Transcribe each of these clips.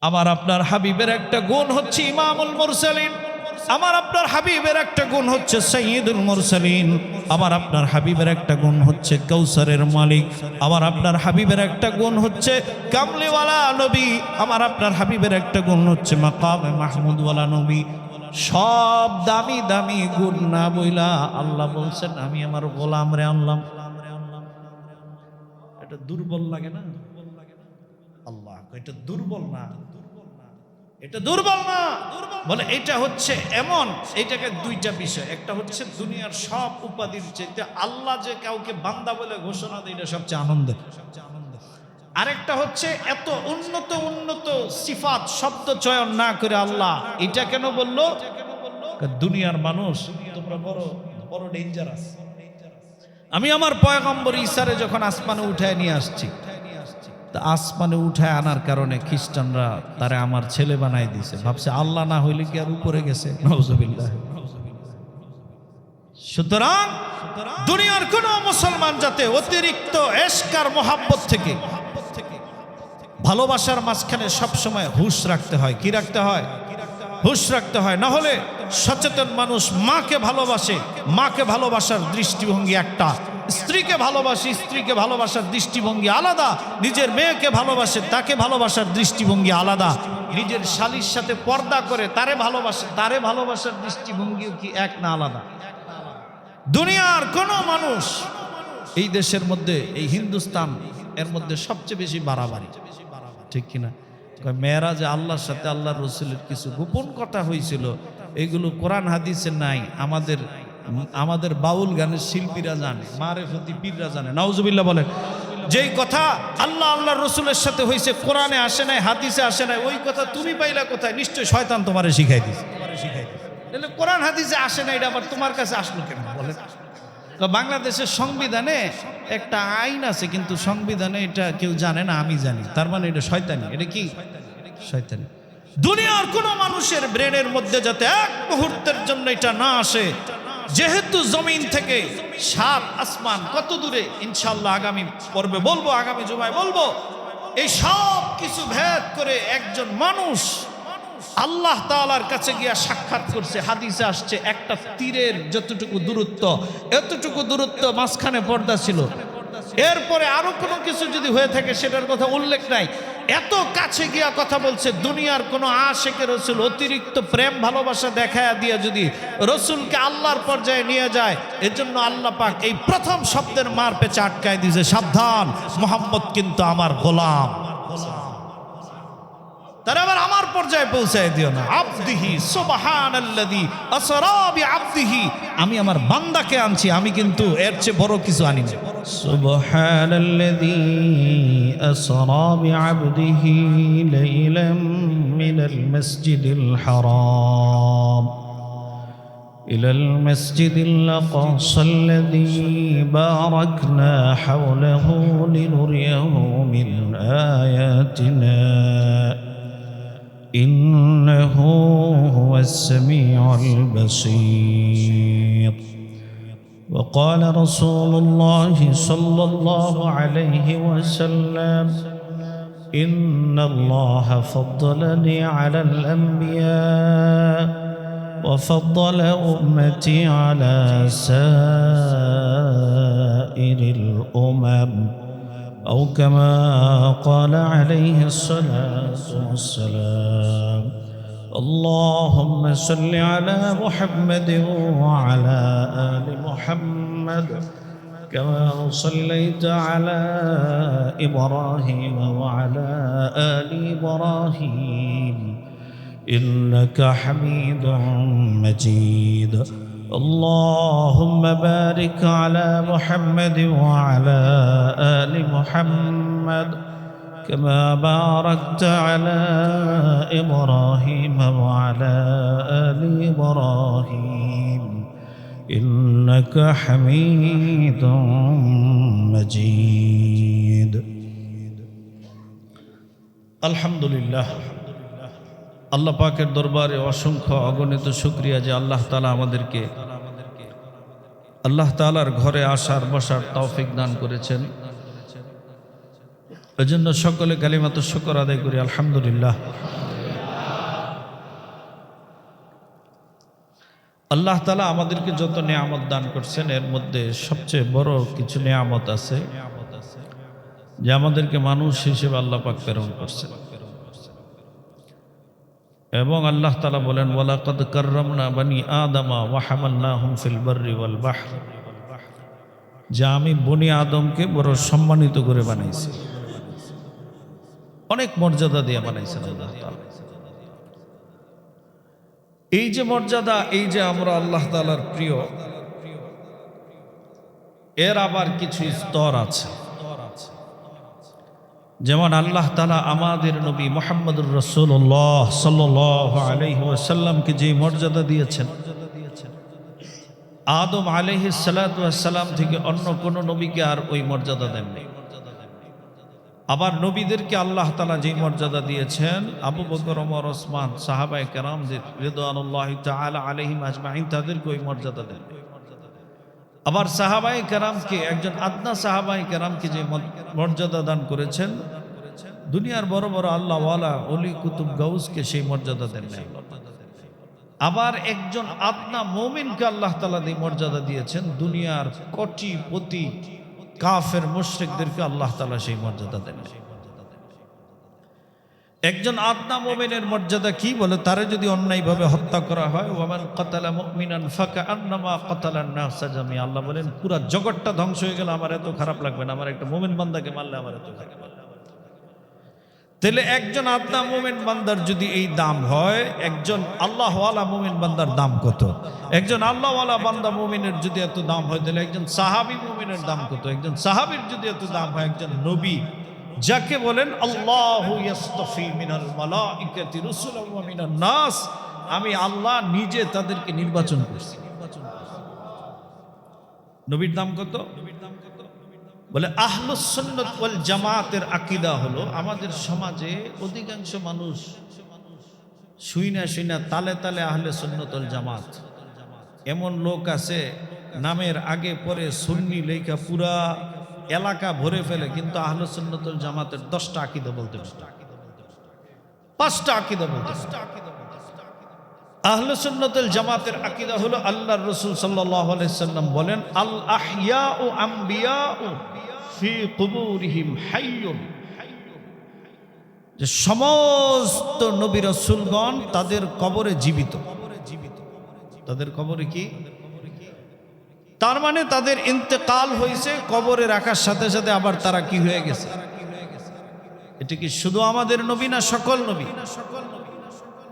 আমার আপনার হাবিবের একটা গুণ হচ্ছে ইমামুল মুরসালিন, আমার আপনার হাবিবের একটা গুণ হচ্ছে সাইয়্যিদুল মুরসালিন, আমার আপনার হাবিবের একটা গুণ হচ্ছে কাউসারের মালিক, আমার আপনার হাবিবের একটা গুণ হচ্ছে কামলিওয়ালা নবী, আমার আপনার হাবিবের একটা গুণ হচ্ছে মাকামে মাহমুদওয়ালা নবী। সব দামি দামি গুণ না বইলা আল্লাহ বলছেন আমি আমার গোলাম রে আনলাম। এটা দুর্বল লাগে না? আল্লাহ এটা দুর্বল না, এটা দুর্বল না, বলে এটা হচ্ছে এমন, এটাকে দুইটা বিষয়, একটা হচ্ছে দুনিয়ার সব উপাধির চাইতে আল্লাহ যে কাউকে বান্দা বলে ঘোষণা দেয় এটা সবচেয়ে আনন্দের। আরেকটা হচ্ছে এত উন্নত উন্নত সিফাত শব্দ চয়ন না করে আল্লাহ এটা কেন বললো? দুনিয়ার মানুষ তোমরা বড় বড় ডেঞ্জারাস। আমি আমার পয়গম্বর ঈসারে যখন আসমানে উঠায় নিয়ে আসছি, আসমানে উঠায় আনার কারণে খ্রিস্টানরা তারে আমার ছেলে বানাই দিছে, ভাবছে আল্লাহ না হইলে কি আর উপরে গেছে। নাউজুবিল্লাহ। সুতরাং দুনিয়ার কোন মুসলমান যাতে অতিরিক্ত এশকার মোহাব্বত থেকে ভালোবাসার মাঝখানে সবসময় হুঁশ রাখতে হয়। কি রাখতে হয়? হুঁশ রাখতে হয়। না হলে সচেতন মানুষ মাকে ভালোবাসে, মাকে ভালোবাসার দৃষ্টিভঙ্গি একটা, স্ত্রীকে ভালোবাসে, স্ত্রীকে ভালোবাসার দৃষ্টিভঙ্গি আলাদা, নিজের মেয়েকে ভালোবাসে, তাকে ভালোবাসার দৃষ্টিভঙ্গি আলাদা, নিজের শালীর সাথে পর্দা করে তারে ভালোবাসে, তারে ভালোবাসার দৃষ্টিভঙ্গিও কি এক না আলাদা? দুনিয়ার কোন মানুষ এই দেশের মধ্যে, এই হিন্দুস্তান এর মধ্যে সবচেয়ে বেশি বাড়াবাড়ি, ঠিক কিনা? মেয়েরা যে আল্লাহর সাথে আল্লাহর রসুলের কিছু গোপন কথা হয়েছিল এগুলো কোরআন হাদিসে নাই, আমাদের বাউল গানের শিল্পীরা জানে, মারেফতি পীররা জানে। নাউজুবিল্লাহ বলেন। যেই কথা আল্লাহ আল্লাহর রসুলের সাথে হয়েছে কোরআনে আসে নাই, হাদিসে আসে নাই, ওই কথা তুমি পাইলা কোথায়? নিশ্চয় শয়তান তোমারে শিখাই দিছে। কোরআন হাদিসে আসে না, এটা আবার তোমার কাছে আসলো কেন বলেন? বাংলাদেশের সংবিধানে একটা আইন আছে, কিন্তু সংবিধানে এটা কেউ জানে না, আমি জানি। তার মানে এটা শয়তানি। এটা কি? শয়তানি। দুনিয়ার কোন মানুষের ব্রেনের মধ্যে যাতে এক মুহূর্তের জন্য এটা না আসে, যেহেতু জমিন থেকে সাত আসমান কত দূরে, ইনশাআল্লাহ আগামী পর্বে বলবো, আগামী জুমায় বলবো, এই সব কিছু ভেদ করে একজন মানুষ আল্লাহ তাআলার কাছে গিয়া সাক্ষাৎ করছে। হাদিসে আসছে একটা তীরের যতটুকু দূরত্ব, এতটুকু দূরত্ব মাঝখানে পর্দা ছিল, এরপরে আরো কোনো কিছু যদি হয়ে থাকে সেটার কথা উল্লেখ নাই। এত কাছে গিয়া কথা বলছে। দুনিয়ার কোনো আশিকে রসুল অতিরিক্ত প্রেম ভালোবাসা দেখায়া দিয়া যদি রসুলকে আল্লাহর পর্যায়ে নিয়ে যায়, এজন্য আল্লাহ পাক এই প্রথম শব্দের মার পেঁচে আটকায় দিয়েছে, সাবধান, মুহাম্মদ কিন্তু আমার গোলাম, তারা আবার আমার পর্যায়ে পৌঁছায় দিও না। আবদিহি সুবহানাল্লাযী আসরা বিআবদিহি, আমি আমার বান্দাকে আনছি, আমি কিন্তু এর চেয়ে বড় কিছু আনি না। সুবহানাল্লাযী আসরা বিআবদিহি লাইলাম মিনাল মাসজিদিল হারাম ইলাল মাসজিদিল আকসাল্লাযী বারাকনা হাওলাহু লিনুরিয়াহু মিন আয়াতিনা إنه هو السميع البصير. وقال رسول الله صلى الله عليه وسلم إن الله فضلني على الأنبياء وفضل أمتي على سائر الأمم أو كما قال عليه الصلاة والسلام. اللهم صل على محمد وعلى آل محمد كما صليت على إبراهيم وعلى آل إبراهيم إنك حميد مجيد. اللهم بارك على محمد وعلى آل محمد كما باركت على إبراهيم وعلى آل إبراهيم إنك حميد مجيد. الحمد لله. আল্লাহ পাকের দরবারে অসংখ্য অগণিত শুকরিয়া যে আল্লাহ তাআলা আমাদেরকে আল্লাহ তাআলার ঘরে আসার বসার তৌফিক দান করেছেন। এজন্য সকলে কালিমাত শুকর আদায় করি আলহামদুলিল্লাহ। আল্লাহ তাআলা আমাদেরকে যত নিয়ামত দান করছেন এর মধ্যে সবচেয়ে বড় কিছু নিয়ামত আছে যে আমাদেরকে মানুষ হিসেবে আল্লাহ পাক প্রেরণ করছেন। এবং আল্লাহ তাআলা বলেন ওয়ালাকাদ কাররামনা বানি আদমা ওয়া হামালনাহুম ফিল বাররি ওয়াল বাহর, যে আমি বনি আদমকে বড় সম্মানিত করে বানাইছি, অনেক মর্যাদা দিয়ে বানাইছেন আল্লাহ তাআলা। এই যে মর্যাদা, এই যে আমরা আল্লাহ তাআলার প্রিয়, এর আবার কিছু স্তর আছে। যেমন আল্লাহ তাআলা আমাদের নবী মুহাম্মদুর রাসূলুল্লাহ সাল্লাল্লাহু আলাইহি ওয়াসাল্লামকে যে মর্যাদা দিয়েছেন, আদম আলাইহিস সালাতু ওয়াস সালাম থেকে অন্য কোন নবীকে আর ওই মর্যাদা দেননি। আবার নবীদেরকে আল্লাহ তাআলা যে মর্যাদা দিয়েছেন, আবু বকর, ওমর, ওসমান, সাহাবায়ে কেরাম রিদওয়ানুল্লাহি তাআলা আলাইহিম আজমাইন, তাদেরকে ওই মর্যাদা দেন। আবার সাহাবায়ে কেরামকে, একজন আদনা সাহাবায়ে কেরামকে যে মর্যাদা দান করেছেন, দুনিয়ার বড় বড় আল্লাহ ওয়ালা ওলি কুতুব গাউসকে সেই মর্যাদা দেন নাই। আবার একজন আদনা মুমিনকে আল্লাহ তাআলা এই মর্যাদা দিয়েছেন, দুনিয়ার কোটিপতি কাফের মুশরিকদেরকে আল্লাহ তাআলা সেই মর্যাদা দেন নাই। একজন আদনা মুমিনের মর্যাদা কি বলে, তারে যদি অন্যায়ভাবে হত্যা করা হয়, ওয়ামান কাতালা মুমিনান ফাকান্নামা কাতালান নাসা জামিআ, আল্লাহ বলেন পুরো জগৎটা ধ্বংস হয়ে গেল, আমার এত খারাপ লাগবে না, আমার একটা মুমিন বান্দাকে মারলে আমার এত খারাপ লাগবে। তাহলে একজন আদনা মুমিন বান্দার যদি এই দাম হয়, একজন আল্লাহওয়ালা মুমিন বান্দার দাম কত? একজন আল্লাহওয়ালা বান্দা মুমিনের যদি এত দাম হয়, তাহলে একজন সাহাবী মুমিনের দাম কত? একজন সাহাবীর যদি এত দাম হয়, একজন নবী যাকে বলেন আল্লাহু ইয়াসতাফি মিনাল মালাইকাতি রুসুলান ওয়া মিনান নাস, আমি আল্লাহ নিজে তাদেরকে নির্বাচন করছি। নবীর দাম কত? বলে আহলুস সুন্নাত ওয়াল জামাতের আকীদা হলো, আমাদের সমাজে অধিকাংশ মানুষ শুইনা শুইনা তালে তালে আহলে সুন্নাত ওয়াল জামাত, এমন লোক আছে নামের আগে পরে সুন্নি লেখা পুরা এলাকা ভরে ফেলে, কিন্তু আহলে সুন্নাত ওয়াল জামাতের 10টা আকীদা বলতে পারে, 5টা আকীদা বলতে পারে। আহলে সুন্নাত ওয়াল জামাতের আকীদা হলো, আল্লাহর রাসূল সাল্লাল্লাহু আলাইহি সাল্লাম বলেন আল আহইয়াউ আমবিয়াউ ফি কুবুরিহিম হাইয়ুন, যে সমস্ত নবী রাসূলগণ তাদের কবরে জীবিত। তাদের কবরে কি? তার মানে তাদের ইন্তেকাল হয়েছে, কবরে রাখার সাথে সাথে আবার তারা কি হয়ে গেছে। এটা কি শুধু আমাদের নবী না সকল নবী?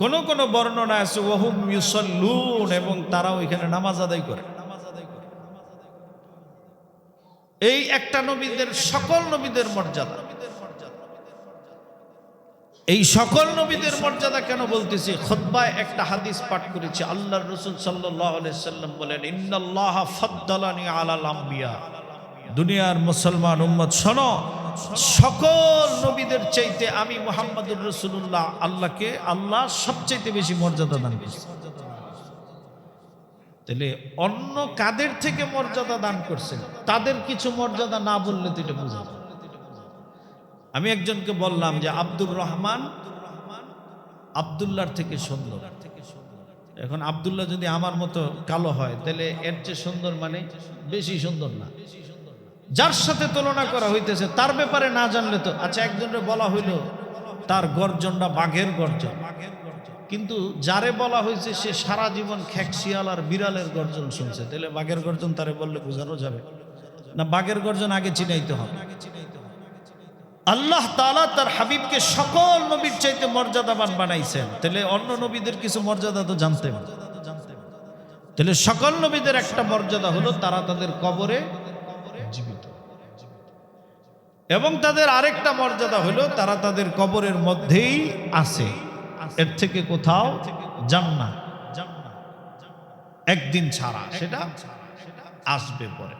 কোন কোন বর্ণনা আছে ওয়াহুম ইউসাল্লুন, এবং তারাও এখানে নামাজ আদায় করে। এই একটা নবীদের, সকল নবীদের মর্যাদা। এই সকল নবীদের মর্যাদা কেন বলতেছি? খুতবায় একটা হাদিস পাঠ করেছি, আল্লাহর রাসূল সাল্লাল্লাহু আলাইহি সাল্লাম বলেন ইন্নাল্লাহা ফাদ্দালানি আলাল আম্বিয়া, দুনিয়ার মুসলমান উম্মত শোনো, সকল নবীদের চাইতে আমি মুহাম্মদুর রাসূলুল্লাহ আল্লাহকে আল্লাহ সবচাইতে বেশি মর্যাদা দান করেছে। তাহলে অন্য কাদের থেকে মর্যাদা দান করছেন, তাদের কিছু মর্যাদা না বললে তো এটা বোঝা যায়। আমি একজনকে বললাম যে আব্দুর রহমান আব্দুল্লাহর থেকে সুন্দর। এখন আব্দুল্লাহ যদি আমার মতো কালো হয়, তাহলে এর চেয়ে সুন্দর মানে বেশি সুন্দর না। যার সাথে তুলনা করা হইতেছে তার ব্যাপারে না জানলে তো, আচ্ছা একজনের বলা হইল তার গর্জনটা বাঘের গর্জন, কিন্তু যারে বলা হয়েছে সে সারা জীবন খেকশিয়াল আর বিড়ালের গর্জন শুনছে, তাহলে বাঘের গর্জন তারে বললে বোঝানো যাবে না? বাঘের গর্জন আগে চিনাইতে হবে। আল্লাহ তাআলা তার হাবিবকে সকল নবীর চাইতে মর্যাদাবান বানাইছেন, তাহলে অন্য নবীদের কিছু মর্যাদা তো জানতে হবে। তাহলে সকল নবীদের একটা মর্যাদা হলো তারা তাদের কবরে জীবিত, এবং তাদের আরেকটা মর্যাদা হলো তারা তাদের কবরের মধ্যেই আছে, এর থেকে কোথাও যান না, একদিন ছাড়া সেটা আসবে পরে।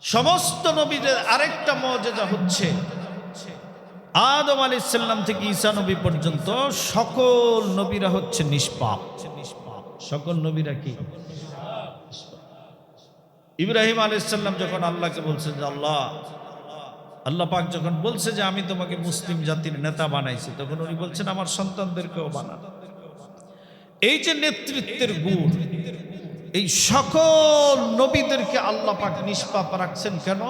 সমস্ত নবীদের আরেকটা মর্যাদা হচ্ছে আদম আলাইহিস সালাম থেকে ঈসা নবী পর্যন্ত সকল নবীরা হচ্ছে নিষ্পাপ। সকল নবীরা কি? ইব্রাহিম আলাইহিস সালাম যখন আল্লাহকে বলছেন যে আল্লাহ আল্লাহ পাক যখন বলছে যে আমি তোমাকে মুসলিম জাতির নেতা বানাইছি, তখন উনি বলছেন আমার সন্তানদেরকেও বানান। এই যে নেতৃত্বের গুণ, এই সকল নবীদেরকে আল্লাহ পাক নিষ্পাপ রাখছেন কেন?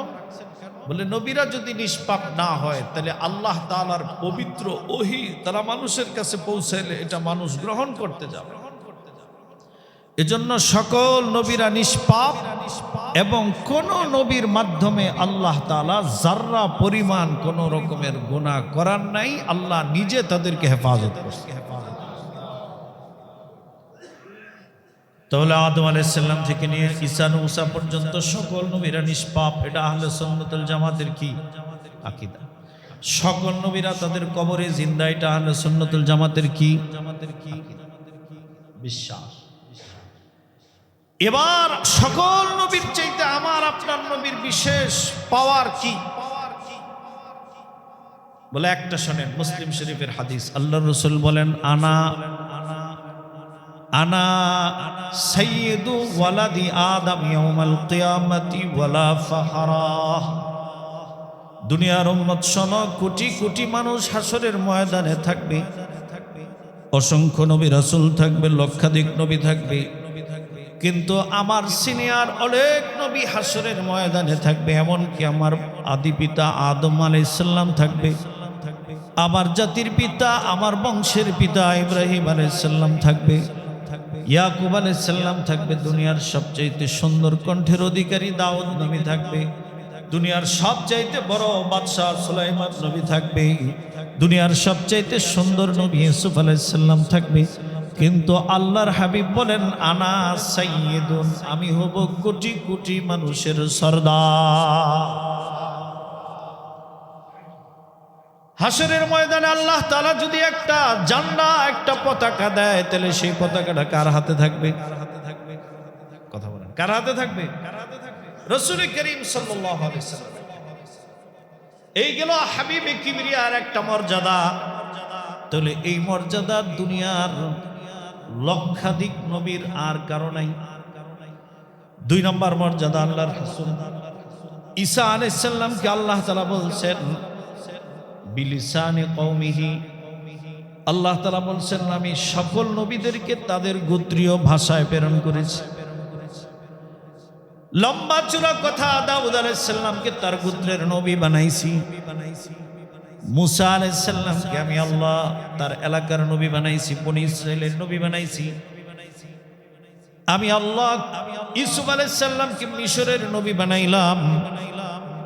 বলে নবীরা যদি নিষ্পাপ না হয় তাহলে আল্লাহ তাআলার পবিত্র ওহী তারা মানুষের কাছে পৌঁছাইলে এটা মানুষ গ্রহণ করতে যাবে। এজন্য সকল নবীরা নিষ্পাপ এবং কোন নবীর মাধ্যমে আল্লাহ তাআলা যাররা পরিমাণ কোন রকমের গুনাহ করার নাই, আল্লাহ নিজে তাদেরকে হেফাজত করছে। তাহলে আদম আলাইহিস সালাম থেকে নিয়ে ঈসা মুসা পর্যন্ত সকল নবীরা নিষ্পাপ, এটা আহলে সুন্নাতুল জামাতের কি আকীদা। সকল নবীরা তাদের কবরে জিন্দা, এটা আহলে সুন্নাতুল জামাতের কি বিশ্বাস। এবার সকল নবীর চাইতে আমার আপনার নবীর বিশেষ পাওয়ার কি? বলে একটা শোনেন, মুসলিম শরীফের হাদিস, আল্লাহর রাসূল বলেন আনা সাইয়্যিদু ওয়ালাদি আদম ইয়াউমাল কিয়ামাতি ওয়ালা ফাখরা। দুনিয়ার উম্মত শোনো, কোটি কোটি মানুষ হাসরের ময়দানে থাকবে, অসংখ্য নবী রাসূল থাকবে, লক্ষাধিক নবী থাকবে, কিন্তু আমার সিনিয়র অনেক নবী হাসরের ময়দানে থাকবে। এমনকি আমার আদি পিতা আদম আলাইহিস সালাম থাকবে, আমার জাতির পিতা, আমার বংশের পিতা ইব্রাহিম আলাইহিস সালাম থাকবে, ইয়াকুব আলাইহিস সালাম থাকবে, দুনিয়ার সবচাইতে সুন্দর কণ্ঠের অধিকারী দাউদ নবী থাকবে, দুনিয়ার সবচাইতে বড় বাদশাহ সুলাইমান নবী থাকবে, দুনিয়ার সবচাইতে সুন্দর নবী ইউসুফ আলাইহিস সালাম থাকবে। কিন্তু আল্লাহর হাবিব বলেন আনা সাইয়্যিদুন, আমি হব কোটি কোটি মানুষের সরদার। হাসরের ময়দানে আল্লাহ তাআলা যদি একটা ঝান্ডা, একটা পতাকা দেয়, তাহলে সেই পতাকাটা কার হাতে থাকবে? কথা বলেন, কার হাতে থাকবে? রাসূল করিম সাল্লাল্লাহু আলাইহি ওয়াসাল্লাম। এই গেল হাবিবে কিবরিয়ার একটা মর্যাদা। তাহলে এই মর্যাদা দুনিয়ার লক্ষাধিক নবীর আর কারো নাই। 2 নম্বর মর্যাদা আল্লাহর রাসূল ঈসা আলাইহিস সালামকে আল্লাহ তাআলা বলছেন বিলিসানি কওমিহি, আল্লাহ তাআলা বলছেন আমি সকল নবীদেরকে তাদের গোত্রীয় ভাষায় প্রেরণ করেছি। লম্বা চূড়া কথা, দাউদ আলাইহিস সালামকে তার গোত্রের নবী বানাইছি, মুসা আলাইহিস সালামকে আমি আল্লাহ তার এলাকার নবী বানাইছি, বনি ইসরাইলের নবী বানাইছি। আমি আল্লাহ ইউসুফ আলাইহিস সালামকে মিশরের নবী বানাইলাম।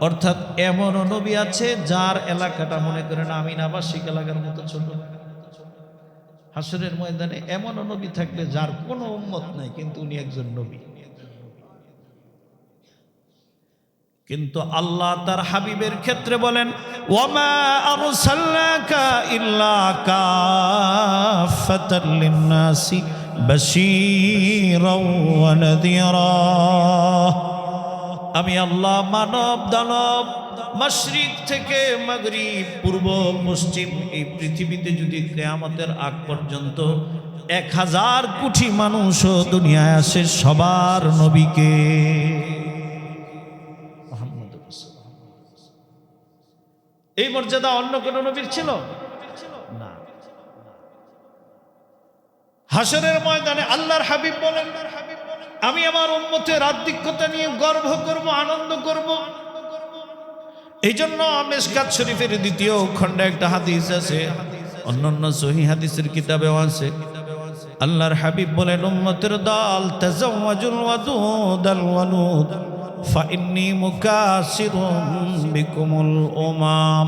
অর্থাৎ এমন নবী আছে যার এলাকাটা মনে করেন আমিনাবাসিক এলাকার মতো ছোট। হাসরের ময়দানে এমন নবী থাকবে যার কোনো উম্মত নাই, কিন্তু উনি একজন নবী। কিন্তু আল্লাহ তার হাবিবের ক্ষেত্রে বলেন ওয়ামা আরসালনাকা ইল্লা কাফাতাল লিন্নাসি বাশীরাও ওয়া নাযীরা। আমি আল্লাহ মানব দানব, মাশরিক থেকে মাগরিব, পূর্ব পশ্চিম, এই পৃথিবীতে যদি কিয়ামতের আগ পর্যন্ত 1000 কোটি মানুষও দুনিয়ায় আসে, সবার নবীকে এই মর্যাদা অন্য কোন নবীর ছিল না। হাসরের ময়দানে আল্লাহর হাবিব বলেন আমি আমার উম্মতের আধিক্যতা নিয়ে গর্ব করব, আনন্দ করব। এই জন্য মিশকাত শরীফের 2য় খণ্ডে একটা হাদিস আছে, অন্যান্য সহিহ হাদিসের কিতাবেও আছে। আল্লাহর হাবিব বলেন উম্মতের দল তাজাওয়াজুল ওয়াদুদাল ওয়ালুদ ফাইন্নী মুকাসিরুম বিকুমুল উমাম।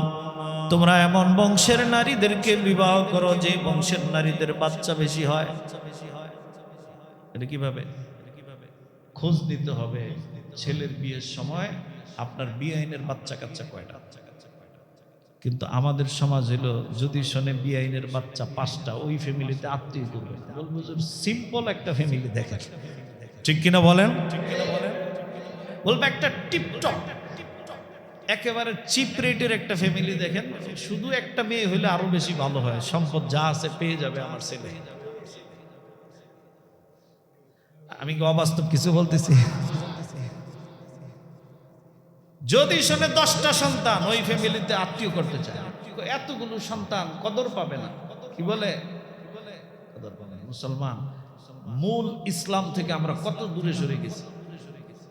তোমরা এমন বংশের নারীদেরকে বিবাহ করো যে বংশের নারীদের বাচ্চা বেশি হয়। এটা কিভাবে খোঁজ দিতে হবে? ছেলের বিয়ের সময় আপনার বিয়ে আইনের বাচ্চা কাচ্চা কয়টা? কিন্তু আমাদের সমাজ হলো যদি শোনে বিয়ে আইনের বাচ্চা 5টা, ওই ফ্যামিলিতে আত্মীয় করবে। বলবো সিম্পল একটা ফ্যামিলি দেখেন, ঠিক কিনা বলেন? বলবো একটা টিপটপ একেবারে চিপ রেটের একটা ফ্যামিলি দেখেন, শুধু একটা মেয়ে হলে আরো বেশি ভালো হয়, সম্পদ যা আছে পেয়ে যাবে আমার ছেলে। আমি কি অবাস্তব কিছু বলতেছি? যদি শোনে 10টা সন্তান ওই ফ্যামিলিতে আত্মীয় করতে চায়, এতগুলো সন্তান কদর পাবে না। কি বলে? কদর পাবে না। মুসলমান, মূল ইসলাম থেকে আমরা কত দূরে সরে গেছি।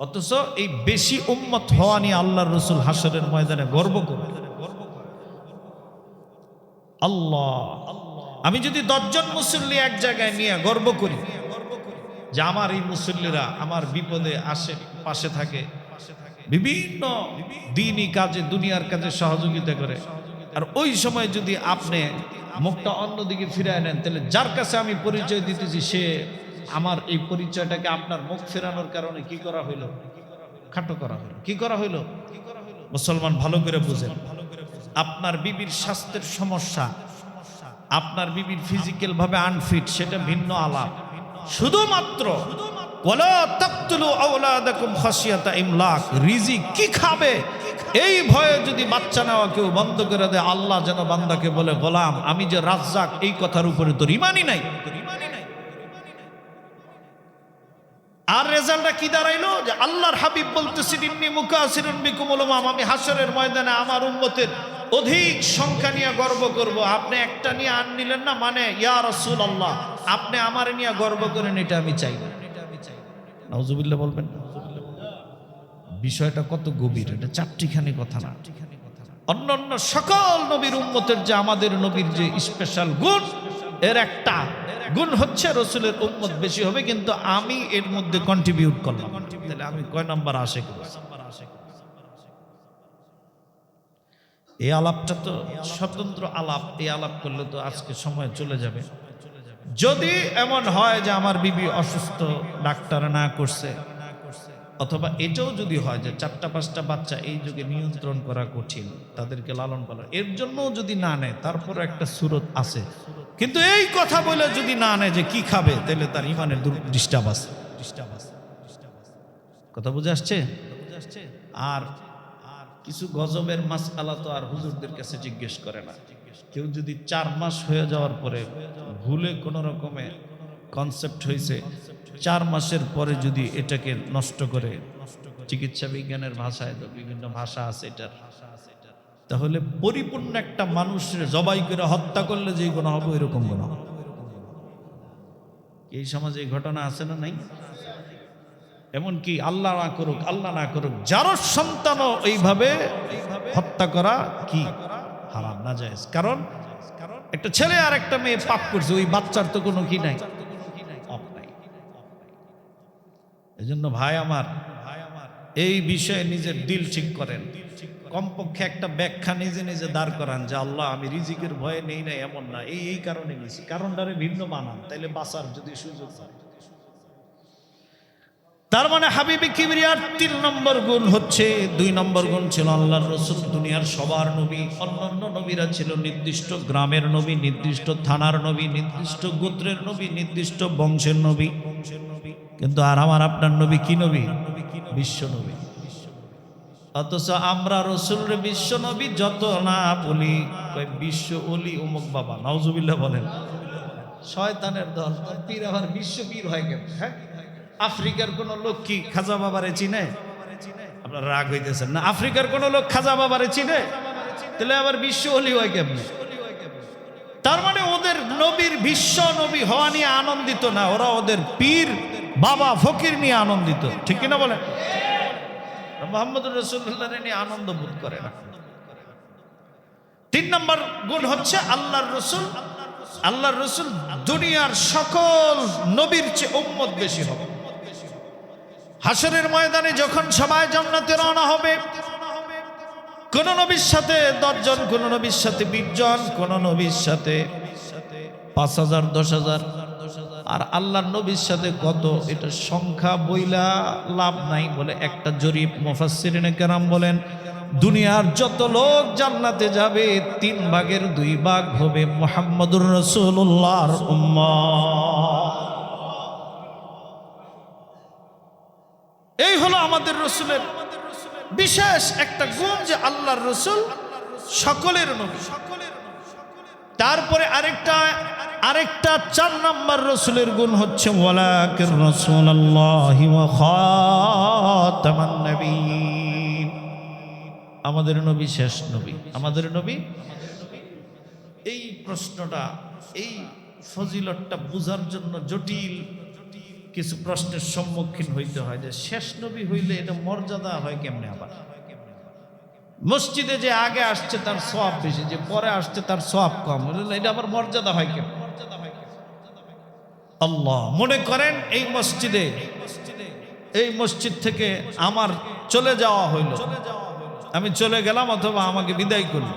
অথচ এই বেশি উম্মত হওয়া নিয়ে আল্লাহর রাসূল হাশরের ময়দানে গর্ব করবে। আল্লাহ, আমি যদি 10 জন মুসল্লি এক জায়গায় নিয়ে গর্ব করি যে আমার এই মুসল্লিরা আমার বিপদে আসে, পাশে থাকে, বিভিন্ন দ্বীনি কাজে, দুনিয়ার কাজে সহযোগিতা করে, আর ওই সময় যদি আপনি মুখটা অন্যদিকে ফিরায় নেন, তাহলে যার কাছে আমি পরিচয় দিতেছি সে আমার এই পরিচয়টাকে আপনার মুখ ফেরানোর কারণে কি করা হইল? খাটো করা হইল। কি করা হইল? মুসলমান ভালো করে বুঝেন, আপনার বিবির স্বাস্থ্যের সমস্যা, আপনার বিবির ফিজিক্যাল ভাবে আনফিট, সেটা ভিন্ন আলাপ। শুধুমাত্র ওয়ালা তাকতুলু আওলাদাকুম খাশিয়াতা ইমলাক, রিজিক কি খাবে এই ভয়ে যদি বাচ্চা নেওয়া কেউ বন্ধ করে দেয়, আল্লাহ যেন বান্দাকে বলে, গোলাম আমি যে রাজ্জাক, এই কথার উপরে তোর ঈমানই নাই। আর রেজাল্টটা কি দাঁড়াইলো? যে আল্লাহর হাবিব বলতেছেন, ইন্নী মুকাসিরুন বিকুমুল উমাম, আমি হাশরের ময়দানে আমার উম্মতের অধিক সংখ্যা নিয়ে গর্ব করব। আপনি একটা নিয়ে আন নিলেন না, মানে ইয়া রাসূলুল্লাহ আপনি আমার নিয়ে গর্ব করেন, এটা আমি চাই না। নাউজুবিল্লাহ বলবেন। বিষয়টা কত গভীর, এটা চারটিখানি কথা না। অন্যান্য সকল নবীর উম্মতের যে আমাদের নবীর যে স্পেশাল গুণ, এর একটা গুণ হচ্ছে রসুলের উম্মত বেশি হবে, কিন্তু আমি এর মধ্যে কন্ট্রিবিউট করলাম। তাহলে আমি কয় নাম্বার আশিক? এই আলাপটা তো স্বতন্ত্র আলাপ, এই আলাপ করলে তো আজকে সময় চলে যাবে। যদি এমন হয় যে আমার বিবি অসুস্থ, ডাক্তার না করছে, অথবা এটাও যদি হয় যে 4টা-5টা বাচ্চা এই যুগে নিয়ন্ত্রণ করা কঠিন, তাদেরকে লালন পালন, এর জন্য যদি না নেয়, তারপর একটা সুরত আছে। কিন্তু এই কথা বলে যদি না নেয় যে কি খাবে, তাহলে তার ইমানের ডিস্টার্ব আছে। কথা বুঝে আসছে? আর কিছু গজবের মাসআলা তো আর হুজুরদের কাছে জিজ্ঞেস করে না। কেউ যদি 4 মাস হয়ে যাওয়ার পরে ভুলে কোনো রকমে কনসেপ্ট হয়েছে, 4 মাসের পরে যদি এটাকে নষ্ট করে, চিকিৎসা বিজ্ঞানের ভাষায় তো বিভিন্ন ভাষা আছে এটার, তাহলে পরিপূর্ণ একটা মানুষের জবাই করে হত্যা করলে যে গুনাহ হবে, এরকম গুনাহ। এই সমাজে এই ঘটনা আছে না নাই? এমনকি আল্লাহ না করুক, আল্লাহ না করুক, যার সন্তানও এইভাবে হত্যা করা কি হারাম, নাজায়েজ। কারণ একটা ছেলে আর একটা মেয়ে পাপ করছে, ওই বাচ্চার তো কোনো কি নাই, পাপ নাই। এজন্য ভাই আমার, এই বিষয়ে নিজের দিল ঠিক করেন। কমপক্ষে একটা ব্যাখ্যা নিজে নিজে দাঁড় করান যে আল্লাহ আমি রিজিকের ভয়ে নেই না, এমন না, এই কারণে নিয়েছি, কারণটারে ভিন্ন বানান, তাইলে বাঁচার যদি সুযোগ হয়। তার মানে হাবিবে কিবরিয়ার 3 নম্বর গুণ হচ্ছে, 2 নম্বর গুণ ছিল আল্লাহর রাসূল দুনিয়ার সবার নবী। অন্যান্য নবীরা ছিল নির্দিষ্ট গ্রামের নবী, নির্দিষ্ট থানার নবী, নির্দিষ্ট গোত্রের নবী, নির্দিষ্ট বংশের নবী। কিন্তু আর আমার আপনার নবী কি নবী? বিশ্ব নবী। অথচ আমরা রসুলের বিশ্ব নবী যত না বলি, বিশ্ব ওলি অমুক বাবা, নাউজুবিল্লাহ বলেন। শয়তানের দল, পীর আবার বিশ্ব পীর হয় কেন? হ্যাঁ, আফ্রিকার কোন লোক কি খাজা বাবারে চিনে? আপনার রাগ হইতেছেন না? আফ্রিকার কোন লোক খাজা বাবারে চিনে? তাহলে আবার বিশ্ব ওলি হয় কেমনে? তার মানে ওদের নবীর বিশ্ব নবী হওয়া নিয়ে আনন্দিত না, ওরা ওদের পীর বাবা ফকির নিয়ে আনন্দিত। ঠিক কিনা বলেন? মুহাম্মদুর রাসূলুল্লাহ নিয়ে আনন্দ বোধ করে না। 3 নম্বর গুণ হচ্ছে আল্লাহর রাসূল। আল্লাহর রাসূল দুনিয়ার সকল নবীর চেয়ে উম্মত বেশি হবে। হাশরের ময়দানে যখন সবাই জান্নাতে রওনা হবে, কোন নবীর সাথে 10 জন, কোন নবীর সাথে 20 জন, কোন নবীর সাথে 5000, 10,000, আর আল্লাহর নবীর সাথে কত, এটা সংখ্যা বইলা লাভ নাই। বলে একটা জরিপ, মুফাসসিরিনে কেরাম বলেন দুনিয়ার যত লোক জান্নাতে যাবে 3 ভাগের 2 ভাগ হবে মুহাম্মদুর রাসূলুল্লাহর উম্মত। এই হলো আমাদের রাসূলের বিশেষ একটা গুণ যে আল্লাহর রাসূল সকলের নবী। তারপরে আরেকটা 4 নম্বর রাসূলের গুণ হচ্ছে ওয়ালাকির রাসূলুল্লাহি ওয়া খাতামান নবিয়্যিন। আমাদের নবী শেষ নবী? আমাদের নবী, এই প্রশ্নটা, এই ফজিলতটা বুঝার জন্য জটিল কিছু প্রশ্নের সম্মুখীন হইতে হয় যে শেষ নবী হইলে এটা মর্যাদা হয় কেমনে? আবার মসজিদে যে আগে আসছে তার সওয়াব বেশি, যে পরে আসছে তার সওয়াব কম, এটা আবার মর্যাদা হয় কেমন? আল্লাহ, মনে করেন এই মসজিদে, এই মসজিদ থেকে আমার চলে যাওয়া হইল, আমি চলে গেলাম অথবা আমাকে বিদায় করল,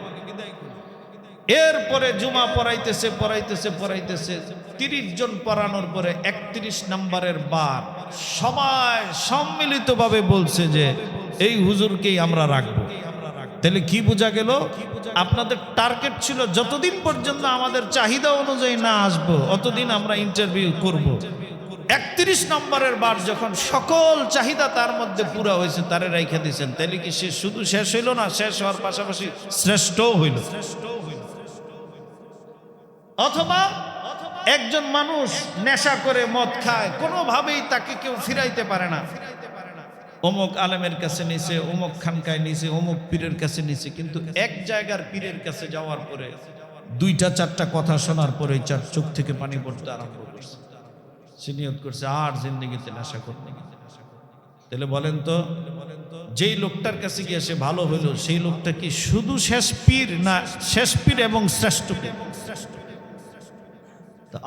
এরপরে জুমা পড়াইতেছে পড়াইতেছে পড়াইতেছে 30 জন পড়ানোর পরে 31 নম্বরের বার সবাই সম্মিলিতভাবে বলছে যে এই হুজুরকেই আমরা রাখবো। তাহলে কি বোঝা গেল? আপনাদের টার্গেট ছিল যতদিন পর্যন্ত আমাদের চাহিদা অনুযায়ী না আসবো অতদিন আমরা ইন্টারভিউ করব। 31 নম্বরের বার যখন সকল চাহিদা তার মধ্যে পুরা হয়েছে, তারে রাইখা দিয়েছেন, তাহলে কি সে শুধু শেষ হইল না, শেষ হওয়ার পাশাপাশি শ্রেষ্ঠও হইল। অথবা একজন মানুষ নেশা করে মদ খায়, কোনোভাবেই তাকে কেউ ফিরাইতে পারে না, অমুক আলেমের কাছে নিছে, অমুক খানকায় নিছে, অমুক পীরের কাছে নিছে, কিন্তু এক জায়গার পীরের কাছে যাওয়ার পরে 2-4টা কথা শোনার পরে চার চোখ থেকে পানি পড়তে আরম্ভ করছে। সে নিয়ত করছে আর জিন্দগিতে নেশা করবে না। তাহলে বলেন তো, যেই লোকটার কাছে গিয়ে সে ভালো হইল, সেই লোকটা কি শুধু শেষ পীর না শেষ পীর এবং শ্রেষ্ঠ পীর?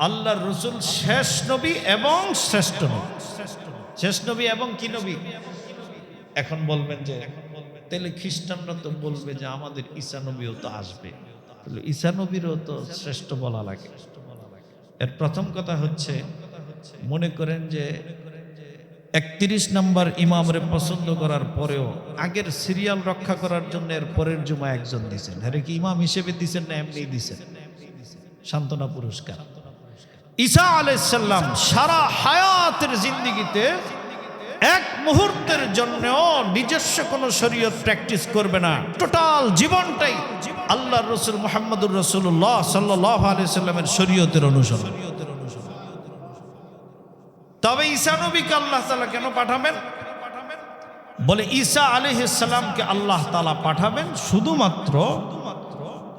আল্লাহর রাসূল শেষ নবী এবং শ্রেষ্ঠ নবী। শেষ নবী এবং কি নবী? এখন বলবেন যে তাহলে খ্রিস্টানরা তো বলবে যে আমাদের ঈসা নবীও তো আসবে, তাহলে ঈসা নবীরও তো শ্রেষ্ঠ বলা লাগে। এর প্রথম কথা হচ্ছে, মনে করেন যে 31 নম্বর ইমামরে পছন্দ করার পরেও আগের সিরিয়াল রক্ষা করার জন্য এর পরের জুমা একজন দিয়েছেন, আরে কি ইমাম হিসেবে দিয়েছেন না এমনি দিয়েছেন? সান্ত্বনা পুরস্কার। ঈসা আলাইহিস সালাম সারা হায়াতের জিন্দেগিতে এক মুহূর্তের জন্যও নিজস্ব কোনো শরীয়ত প্র্যাকটিস করবে না, টোটাল জীবনটাই আল্লাহর রাসূল মুহাম্মদুর রাসূলুল্লাহ সাল্লাল্লাহু আলাইহি সাল্লামের শরীয়তের অনুসরণ। তবে ঈসা নবীকে আল্লাহ তাআলা কেন পাঠাবেন? বলে ঈসা আলাইহিস সালামকে আল্লাহ তাআলা পাঠাবেন শুধুমাত্র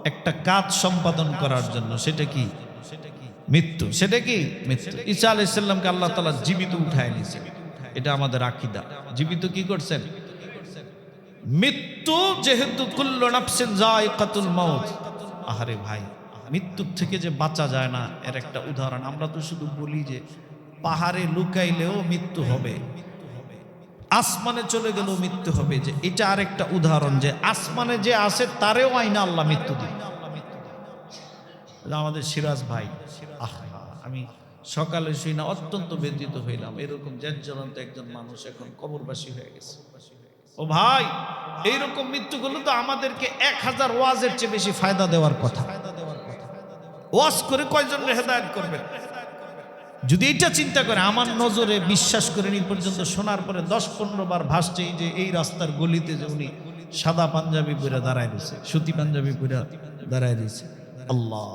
একটা কাজ সম্পাদন করার জন্য। সেটা কি? মৃত্যু। সেটা কি? মৃত্যু। ঈসা আলাইহিস সালামকে আল্লাহ তাআলা জীবিত উঠায় নিয়েছেন, এটা আমাদের আকীদা। জীবিত কি করছেন? মৃত্যু, যেহেতু কুল্লু নাফসিন যায়িকাতুল মাউত। আহারে ভাই, মৃত্যুর থেকে যে বাঁচা যায় না এর একটা উদাহরণ। আমরা তো শুধু বলি যে পাহাড়ে লুকাইলেও মৃত্যু হবে, আসমানে চলে গেলেও মৃত্যু হবে, যে এটা আরেকটা উদাহরণ যে আসমানে যে আছে তারেও আইনা আল্লাহ মৃত্যু দিন। আমাদের সিরাজ ভাই, আমি সকালে শুই না অত্যন্ত ব্যথিত হইলাম, এরকম জ্বলন্ত একজন মানুষ এখন কবরবাসী হয়ে গেছে। ও ভাই, এইরকম মৃত্যুগুলো তো আমাদেরকে 1000 ওয়াজের চেয়ে বেশি ফায়দা দেওয়ার কথা। ওয়াজ করে কয়জন হেদায়েত করবেন? যদি এটা চিন্তা করে, আমার নজরে বিশ্বাস করেন এই পর্যন্ত শোনার পরে 10-15 বার ভাসছে যে এই রাস্তার গলিতে যে উনি সাদা পাঞ্জাবি পরে দাঁড়ায় রয়েছে, সুতি পাঞ্জাবি পরে দাঁড়ায় রয়েছে। আল্লাহ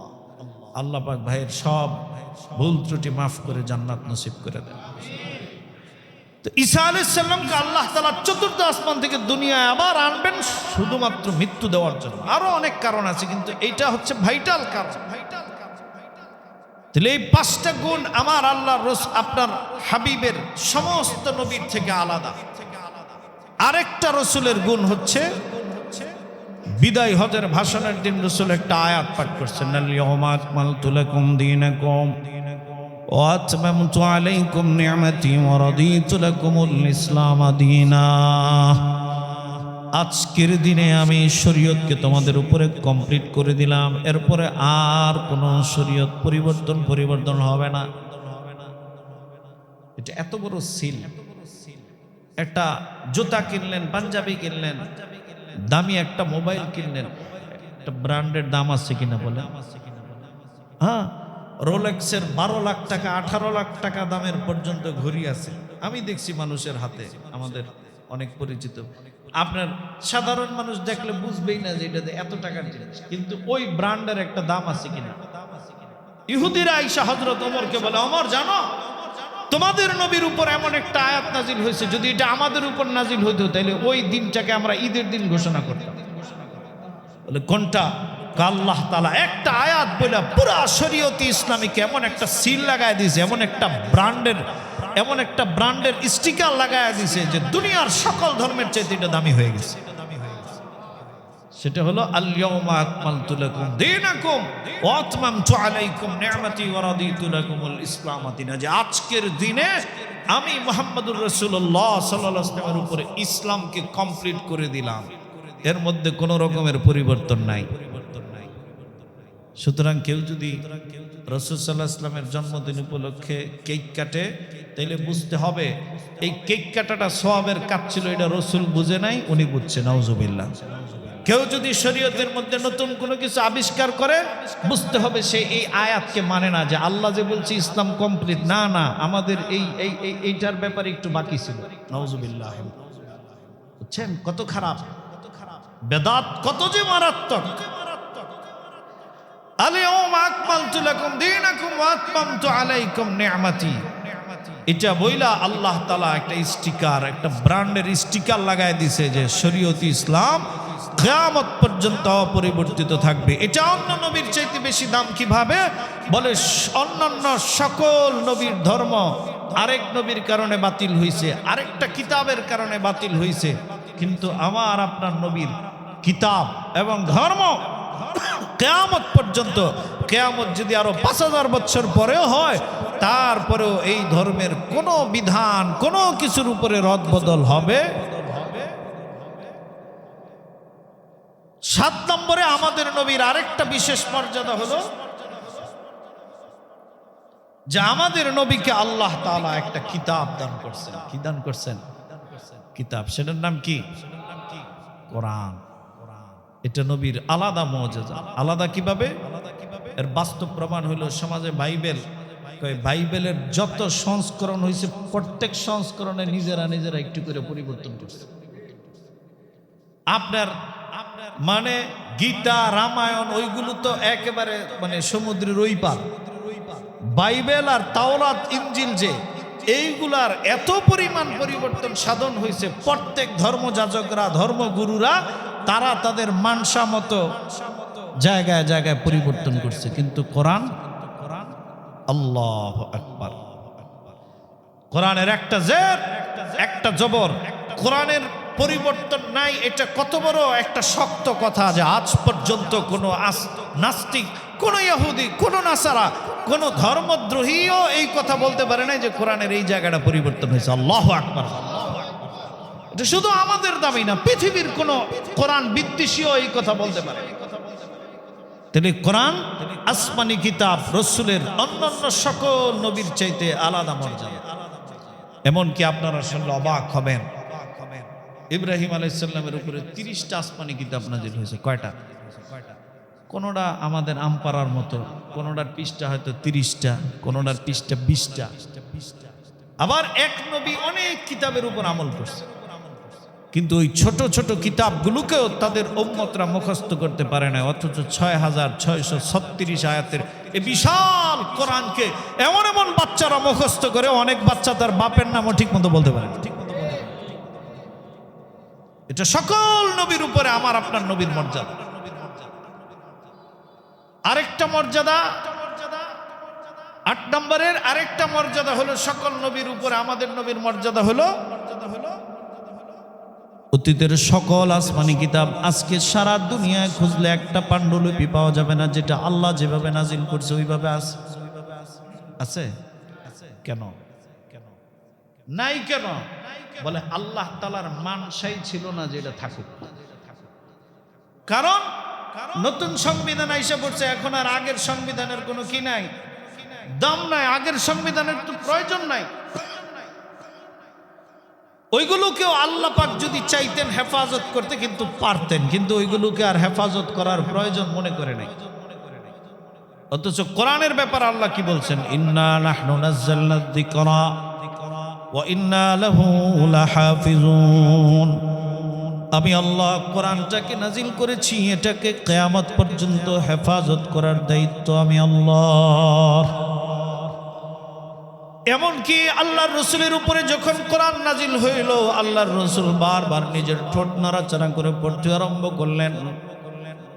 আল্লাহ পাক ভাইয়ের সব ভুল ত্রুটি মাফ করে জান্নাত নসিব করে দেন। তো ঈসা আলাইহিস সালামকে আল্লাহ তাআলা চতুর্থ আসমান থেকে দুনিয়ায় আবার আনবেন শুধুমাত্র মৃত্যু দেওয়ার জন্য। আরো অনেক কারণ আছে, কিন্তু এইটা হচ্ছে ভাইটাল কারণ। তাহলে এই 5টা গুণ আমার আল্লাহর আপনার হাবিবের সমস্ত নবীর থেকে আলাদা। আরেকটা রসুলের গুণ হচ্ছে, বিদায় হজের ভাষণের দিন রসুল একটা আয়াত পাঠ করছেন, আল-ইয়াওমা আকমালতু লাকুম দীনাকুম ওয়া আতমামতু আলাইকুম নি'মাতি ওয়া রাদিতু লাকুমুল ইসলাম দীনা। আজকের দিনে আমি শরীয়তকে তোমাদের উপরে কমপ্লিট করে দিলাম, এরপরে আর কোনো শরীয়ত পরিবর্তন হবে না। এটা এত বড় সিল। একটা জুতা কিনলেন, পাঞ্জাবি কিনলেন, দামি একটা মোবাইল কিনলেন, একটা ব্র্যান্ডের দাম আছে কিনা বলে? হ্যাঁ, রোলেক্সের 12 লাখ টাকা 18 লাখ টাকা দামের পর্যন্ত ঘড়ি আছে। আমি দেখছি মানুষের হাতে, আমাদের অনেক পরিচিত। আপনার সাধারণ মানুষ দেখলে বুঝবেই না যে এটা এত টাকার জিনিস, কিন্তু ওই ব্র্যান্ডের একটা দাম আছে কিনা। ইহুদিরা আয়েশা হযরত ওমরকে বলে, ওমর জানো তোমাদের নবীর উপর এমন একটা আয়াত নাজিল হয়েছে, যদি এটা আমাদের উপর নাজিল হইতো তাহলে ওই দিনটাকে আমরা ঈদের দিন ঘোষণা করতাম। বলে কোনটা? আল্লাহ তাআলা একটা আয়াত বলে পুরা শরীয়তে ইসলামীকে এমন একটা সিল লাগায় দিয়েছে, এমন একটা ব্র্যান্ডের স্টিকার লাগায় দিয়েছে যে দুনিয়ার সকল ধর্মের চাইতে এটা দামি হয়ে গেছে। সেটা হলো আল ইয়াউমা আকমালতু লাকুম দীনাকুম ওয়া আতমামতু আলাইকুম নি'মাতি ওয়া রাদিতু লাকুমুল ইসলাম দীনা, যে আজকের দিনে আমি মুহাম্মদুর রাসূলুল্লাহ সাল্লাল্লাহু আলাইহি ওয়াসাল্লামের উপরে ইসলামকে কমপ্লিট করে দিলাম, এর মধ্যে কোনো রকমের পরিবর্তন নাই। সুতরাং কেউ যদি রাসূল সাল্লাল্লাহু আলাইহি ওয়াসাল্লামের জন্মদিন উপলক্ষে কেক কাটে তাহলে বুঝতে হবে এই কেক কাটাটা সওয়াবের কাজ ছিল, এটা রাসূল বুঝে নাই, উনি বুঝছে। নাউজুবিল্লাহ। কেউ যদি শরীয়তের মধ্যে নতুন কোনো কিছু আবিষ্কার করে বুঝতে হবে সে এই আয়াতকে মানে না, যে আল্লাহ যে বলছে ইসলাম কমপ্লিট, না না আমাদের এইটার ব্যাপারে একটু বাকি ছিল। নাউজুবিল্লাহ। বুঝছেন কত খারাপ বেদাত, কত যে মারাত্মক। আল ইয়াউমা আকমালতু লাকুম দীনাকুম ওয়া আতমামতু আলাইকুম নি'মাতি, এটা বইলা আল্লাহ তাআলা একটা স্টিকার, একটা ব্র্যান্ডের স্টিকার লাগায় দিছে যে শরীয়তে ইসলাম কিয়ামত পর্যন্ত অপরিবর্তিত থাকবে। এটা অন্য নবীর চাইতে বেশি দাম কিভাবে? বলে অন্যান্য সকল নবীর ধর্ম আরেক নবীর কারণে বাতিল হয়েছে, আরেকটা কিতাবের কারণে বাতিল হয়েছে, কিন্তু আমার আপনার নবীর কিতাব এবং ধর্ম কিয়ামত পর্যন্ত, কিয়ামত যদি আরো 5000 বছর পরেও হয় তারপরেও এই ধর্মের কোনো বিধান কোনো কিছুর উপরে রদবদল হবে। 7 নম্বরে আমাদের নবীর আরেকটা বিশেষ মর্যাদা হলো যে আমাদের নবীকে আল্লাহ তাআলা একটা কিতাব দান করছেন। কি দান করছেন? কিতাব। সেটার নাম কি? কোরআন। এটা নবীর আলাদা মুজিজা। আলাদা কিভাবে? এর বাস্তব প্রমাণ হলো সমাজে বাইবেলের যত সংস্করণ হয়েছে প্রত্যেক সংস্করণে নিজেরা একটু করে পরিবর্তন করছে। আপনার মানে গীতা রামায়ণ ওইগুলো তো একেবারে মানে সমুদ্রের ওই পার। বাইবেল আর তাওরাত ইনজিল যে এইগুলার এত পরিমাণ পরিবর্তন সাধন হয়েছে, প্রত্যেক ধর্মযাজকরা ধর্মগুরুরা তারা তাদের মানসা মতো জায়গায় জায়গায় পরিবর্তন করছে, কিন্তু কোরআন, আল্লাহু আকবার, কোরআনের একটা জের একটা জবর, কোরআনের পরিবর্তন নাই। এটা কত বড় একটা শক্ত কথা যে আজ পর্যন্ত কোনো নাস্তিক, কোনো ইহুদি, কোনো নাসারা, কোনো ধর্মদ্রোহীও এই কথা বলতে পারে না যে কোরআনের এই জায়গাটা পরিবর্তন হয়েছে। আল্লাহু আকবার। এটা শুধু আমাদের দাবি না, পৃথিবীর কোনো কোরআন বিদ্বেষীও এই কথা বলতে পারে। তাহলে কোরআন আসমানি কিতাব, রসুলের অন্যান্য সকল নবীর চাইতে আলাদা মর্যাদা। এমনকি আপনারা শুনলে অবাক হবেন, ইব্রাহিম আলাইহিস সালামের উপরে 30টা আসমানি কিতাব নাজিল হয়েছে। কয়টা? কোনোটা আমাদের আমপাড়ার মতো, কোনোটার পৃষ্ঠা হয়তো 30টা, কোনোটার পৃষ্ঠা 20টা। আবার এক নবী অনেক কিতাবের উপর আমল করছে, কিন্তু ওই ছোট ছোট কিতাবগুলোকেও তাদের উম্মতরা মুখস্থ করতে পারে না, অথচ 6636 আয়াতের এই বিশাল কোরআনকে এমন এমন বাচ্চারা মুখস্থ করে, অনেক বাচ্চা তার বাপের নামও ঠিক মতো বলতে পারে না। এটা সকল নবীর উপরে আমার আপনার নবীর মর্যাদা। আরেকটা মর্যাদা, 8 নম্বরের আরেকটা মর্যাদা হলো সকল নবীর উপরে আমাদের নবীর মর্যাদা হলো অতীতের সকল আসমানি কিতাব আজকে সারা দুনিয়ায় খুঁজলে একটা পাণ্ডুলিপি পাওয়া যাবে না যেটা আল্লাহ যেভাবে নাজিল করছে ওইভাবে আছে। কেন নাই? কেন? বলে আল্লাহ তাআলার মানসাই ছিল না যে এটা থাকুক। কারণ নতুন সংবিধান আইসা পড়ছে, এখন আর আগের সংবিধানের কোনো কি নাই, দাম নাই, আগের সংবিধানের তো প্রয়োজন নাই। ওইগুলোকেও আল্লাহ পাক যদি চাইতেন হেফাজত করতে কিন্তু পারতেন, কিন্তু ওইগুলোকে আর হেফাজত করার প্রয়োজন মনে করে নাই। অথচ কোরআনের ব্যাপারে আল্লাহ কি বলছেন? ইন্না নাহনু নাযালনা যিকরা ওয়া ইন্না লাহু লাহাফিজুন। আমি আল্লাহ কোরআনটাকে নাজিল করেছি, এটাকে কিয়ামত পর্যন্ত হেফাজত করার দায়িত্ব আমি আল্লাহ। এমনকি আল্লাহর রসুলের উপরে যখন কোরআন নাজিল হইল, আল্লাহর রসুল বারবার নিজের ঠোঁট নাড়াচাড়া করে পড়তে আরম্ভ করলেন।